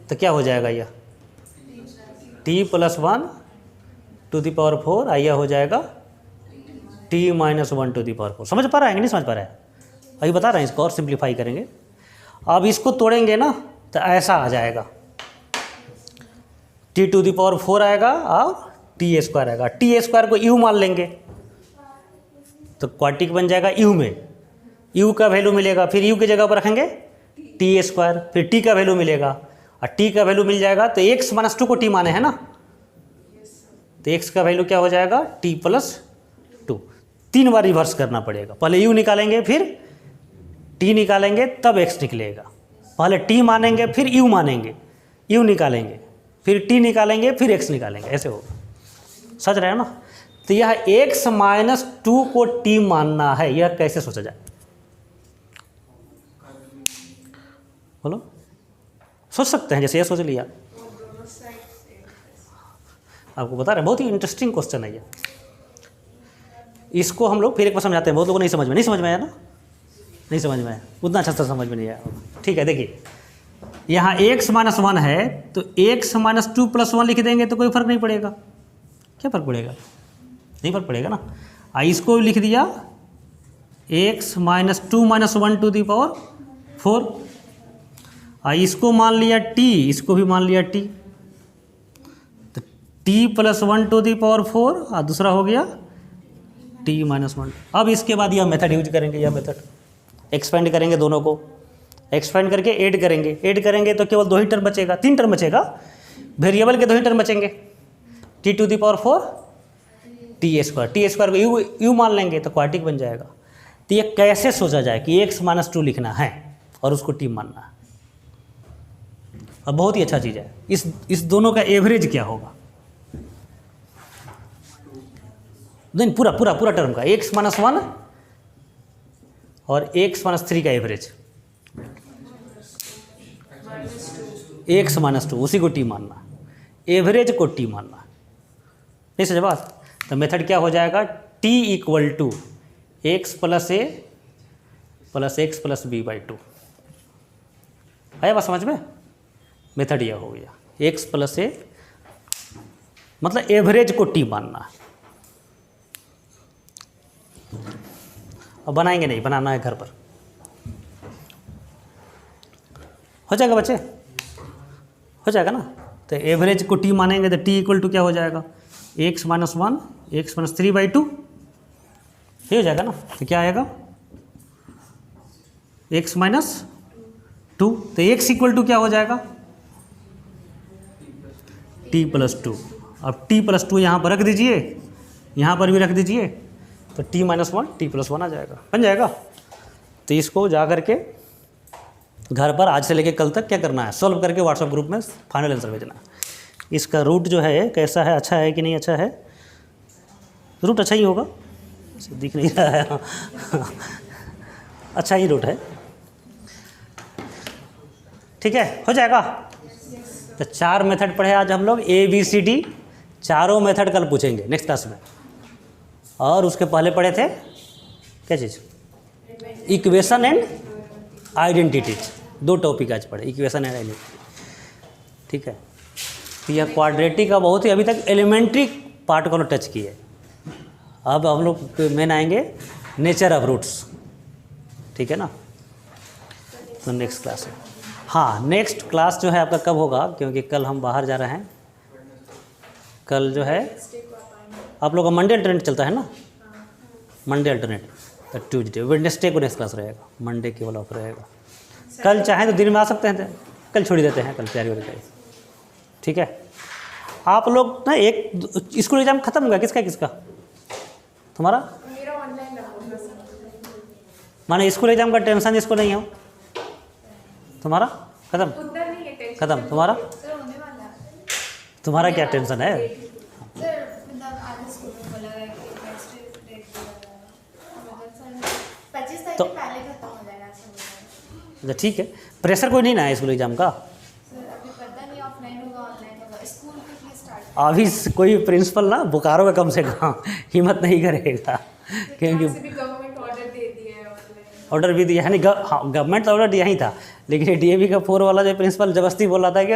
तो क्या हो जाएगा, यह t plus 1 to the power 4, यह हो जाएगा t minus 1 to the power 4। समझ पा रहा है कि नहीं समझ पा रहा है, अभी बता रहे हैं, इसको और सिंप्लीफाई करेंगे। अब इसको तोड़ेंगे ना तो ऐसा आ जाएगा, टी टू दी पावर 4 आएगा और टी स्क्वायर आएगा। टी स्क्वायर को यू मान लेंगे तो क्वाड्रेटिक बन जाएगा यू में, यू का वैल्यू मिलेगा, फिर यू की जगह पर रखेंगे टी स्क्वायर, फिर टी का वैल्यू मिलेगा, और टी का वैल्यू मिल जाएगा तो एक्स माइनस 2 को टी माने है ना, तो एक्स का वैल्यू क्या हो जाएगा, टी प्लस 2। 3 बार रिवर्स करना पड़ेगा। पहले u निकालेंगे, फिर t निकालेंगे, तब x निकलेगा। पहले t मानेंगे, फिर u मानेंगे, u निकालेंगे, फिर t निकालेंगे, फिर x निकालेंगे, ऐसे होगा। समझ रहे हो ना? तो यह x माइनस 2 को t मानना है, यह कैसे सोचा जाए? बोलो, सोच सकते हैं, जैसे ये सोच लिया। आपको बता रहे हैं, बहुत ही इंटरेस्टिंग क्वेश्चन है ये। इसको हम लोग फिर एक बार समझाते हैं, बहुत लोगों को नहीं समझ में आया ना, नहीं समझ में आया, उतना अच्छा से समझ में नहीं आया। ठीक है, देखिए यहाँ x माइनस 1 है, तो x माइनस 2 प्लस 1 लिख देंगे तो कोई फर्क नहीं पड़ेगा। क्या फर्क पड़ेगा? नहीं फर्क पड़ेगा ना। इसको लिख दिया x minus 2 minus 1 to the power 4। इसको मान लिया t, इसको भी मान लिया t, तो t plus 1 to the power 4, और दूसरा हो गया t माइनस 1। अब इसके बाद यह मेथड यूज करेंगे, यह मेथड एक्सपेंड करेंगे, दोनों को एक्सपेंड करके ऐड करेंगे तो केवल 2 ही टर्म बचेगा, 3 टर्म बचेगा, वेरिएबल के 2 ही टर्म बचेंगे, t to the power 4 t square को u मान लेंगे तो क्वाड्रेटिक बन जाएगा। तो ये कैसे सोचा जाए कि x माइनस 2 लिखना है और उसको t मानना है? और बहुत ही अच्छा चीज़ है, इस दोनों का एवरेज क्या होगा? नहीं, पूरा टर्म का x माइनस 1 और x माइनस 3 का एवरेज, x माइनस 2 उसी को t मानना, एवरेज को t मानना। नहीं समझ बात? तो मेथड क्या हो जाएगा? t equal to x plus a plus x plus b by 2। आया बात समझ में? मेथड यह हो गया, x प्लस ए मतलब एवरेज को t मानना है। और बनाएंगे नहीं, बनाना है घर पर। हो जाएगा बच्चे? हो जाएगा ना? तो एवरेज को t मानेंगे तो t इक्वल टू क्या हो जाएगा? x minus 1 x minus 3 by 2, ये हो जाएगा ना? तो क्या आएगा? x माइनस 2, तो x इक्वल टू क्या हो जाएगा? t plus 2। अब t प्लस 2 यहाँ पर रख दीजिए, यहाँ पर भी रख दीजिए, तो t माइनस 1 t प्लस 1 आ जाएगा, बन जाएगा। तो इसको जा करके घर पर आज से लेके कल तक क्या करना है? सॉल्व करके व्हाट्सएप ग्रुप में फाइनल आंसर भेजना है। इसका रूट जो है कैसा है, अच्छा है कि नहीं अच्छा है? रूट अच्छा ही होगा, दिख नहीं रहा है अच्छा ही रूट है। ठीक है, हो जाएगा। तो 4 मेथड पढ़े आज हम लोग, ABCD, चारों मेथड कल पूछेंगे नेक्स्ट क्लास में। और उसके पहले पढ़े थे क्या चीज़? इक्वेशन एंड आइडेंटिटीज, 2 टॉपिक आज पढ़े, इक्वेशन एंड आइडेंटिटी। ठीक है, तो यह क्वाड्रेटिक का बहुत ही अभी तक एलिमेंट्री पार्ट को टच किए। अब हम लोग मेन आएंगे नेचर ऑफ रूट्स। ठीक है ना? तो नेक्स्ट क्लास है, हाँ नेक्स्ट क्लास जो है आपका कब होगा? क्योंकि कल हम बाहर जा रहे हैं। कल जो है आप लोग का मंडे अल्टरनेट चलता है ना, मंडे अल्टरनेट, तो ट्यूजडे वेडनेसडे को नेक्स्ट क्लास रहेगा, मंडे केवल ऑफ रहेगा। कल चाहें तो दिन में आ सकते हैं, कल छोड़ देते हैं, कल तैयारी हो जाएगी। ठीक है, आप लोग ना एक स्कूल एग्जाम खत्म हो गया, किसका तुम्हारा? मेरा ऑनलाइन रहा सर। माने स्कूल एग्जाम का टेंशन जिसको नहीं हो, तुम्हारा खत्म? उतना नहीं है टेंशन। खत्म तुम्हारा? सर होने वाला है। तुम्हारा क्या टेंशन है? सर मतलब आज स्कूल में बोला गया कि नेक्स्ट डेट दिया जाएगा, मतलब सर 25 तारीख तो- के पहले खत्म हो जाएगा ऐसा बोल रहे हैं। अच्छा ठीक है, प्रेशर कोई नहीं ना है स्कूल एग्जाम का? सर अभी पता नहीं ऑफलाइन होगा ऑनलाइन होगा, स्कूल के स्टार्ट अभी कोई प्रिंसिपल ना बोकारो का कम से कम हिम्मत नहीं करेगा, क्योंकि यहाँ से भी गवर्नमेंट ऑर्डर दे दिया है ऑनलाइन। ऑर्डर भी दिया है नहीं, हाँ गवर्नमेंट का ऑर्डर दिया ही था, लेकिन DAV का 4 वाला जो प्रिंसिपल जबरदस्ती बोल रहा था कि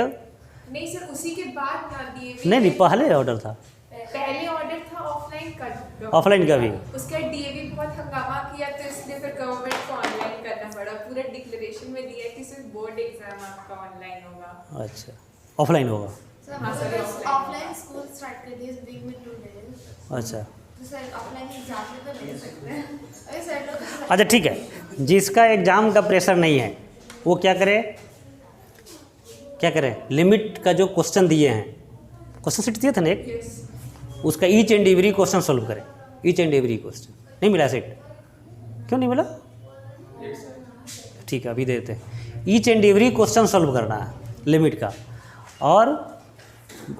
नहीं सर, उसी के बाद ना दिए। नहीं पहले ऑर्डर था, पहले ऑर्डर था ऑफलाइन का, ऑफलाइन का भी। उसका DAV बहुत हंगामा किया तो इसलिए फिर गवर्नमेंट को ऑनलाइन करना पड़ा। पूरा डिक्लेरेशन में दिया कि सिर्फ बोर्ड एग्जाम आपका ऑनलाइन होगा। अच्छा, ऑफलाइन होगा। सर हाँ, सर, ऑफलाइन स्कूल स्टार्ट कर दिए वीक में 2 डेज। अच्छा तो सर ऑफलाइन एग्जाम में तो ले सकते हैं। अरे सर लोग अच्छा ठीक है, जिसका एग्ज़ाम का प्रेशर नहीं है वो क्या करे? लिमिट का जो क्वेश्चन दिए हैं, क्वेश्चन सीट दिए थे ना एक, यस उसका each and every question solve करें, ईच एंड एवरी क्वेश्चन। नहीं मिला सेट? क्यों नहीं मिला? ठीक है, अभी देते हैं। Each and every question solve करना है लिमिट का, और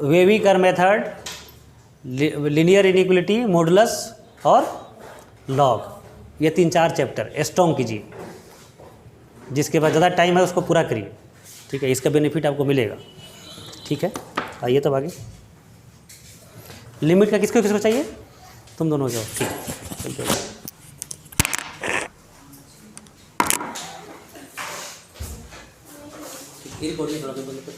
वेविकर मेथड, लिनियर इनइक्वलिटी, मॉडुलस और लॉग, ये 3-4 चैप्टर स्ट्रॉन्ग कीजिए। जिसके बाद ज़्यादा टाइम है उसको पूरा करिए, ठीक है, इसका बेनिफिट आपको मिलेगा। ठीक है, आइए तब आगे। लिमिट का किसको किसको चाहिए? तुम दोनों जाओ, ठीक है, चलते हैं। रिकॉर्डिंग थोड़ा बंद कर।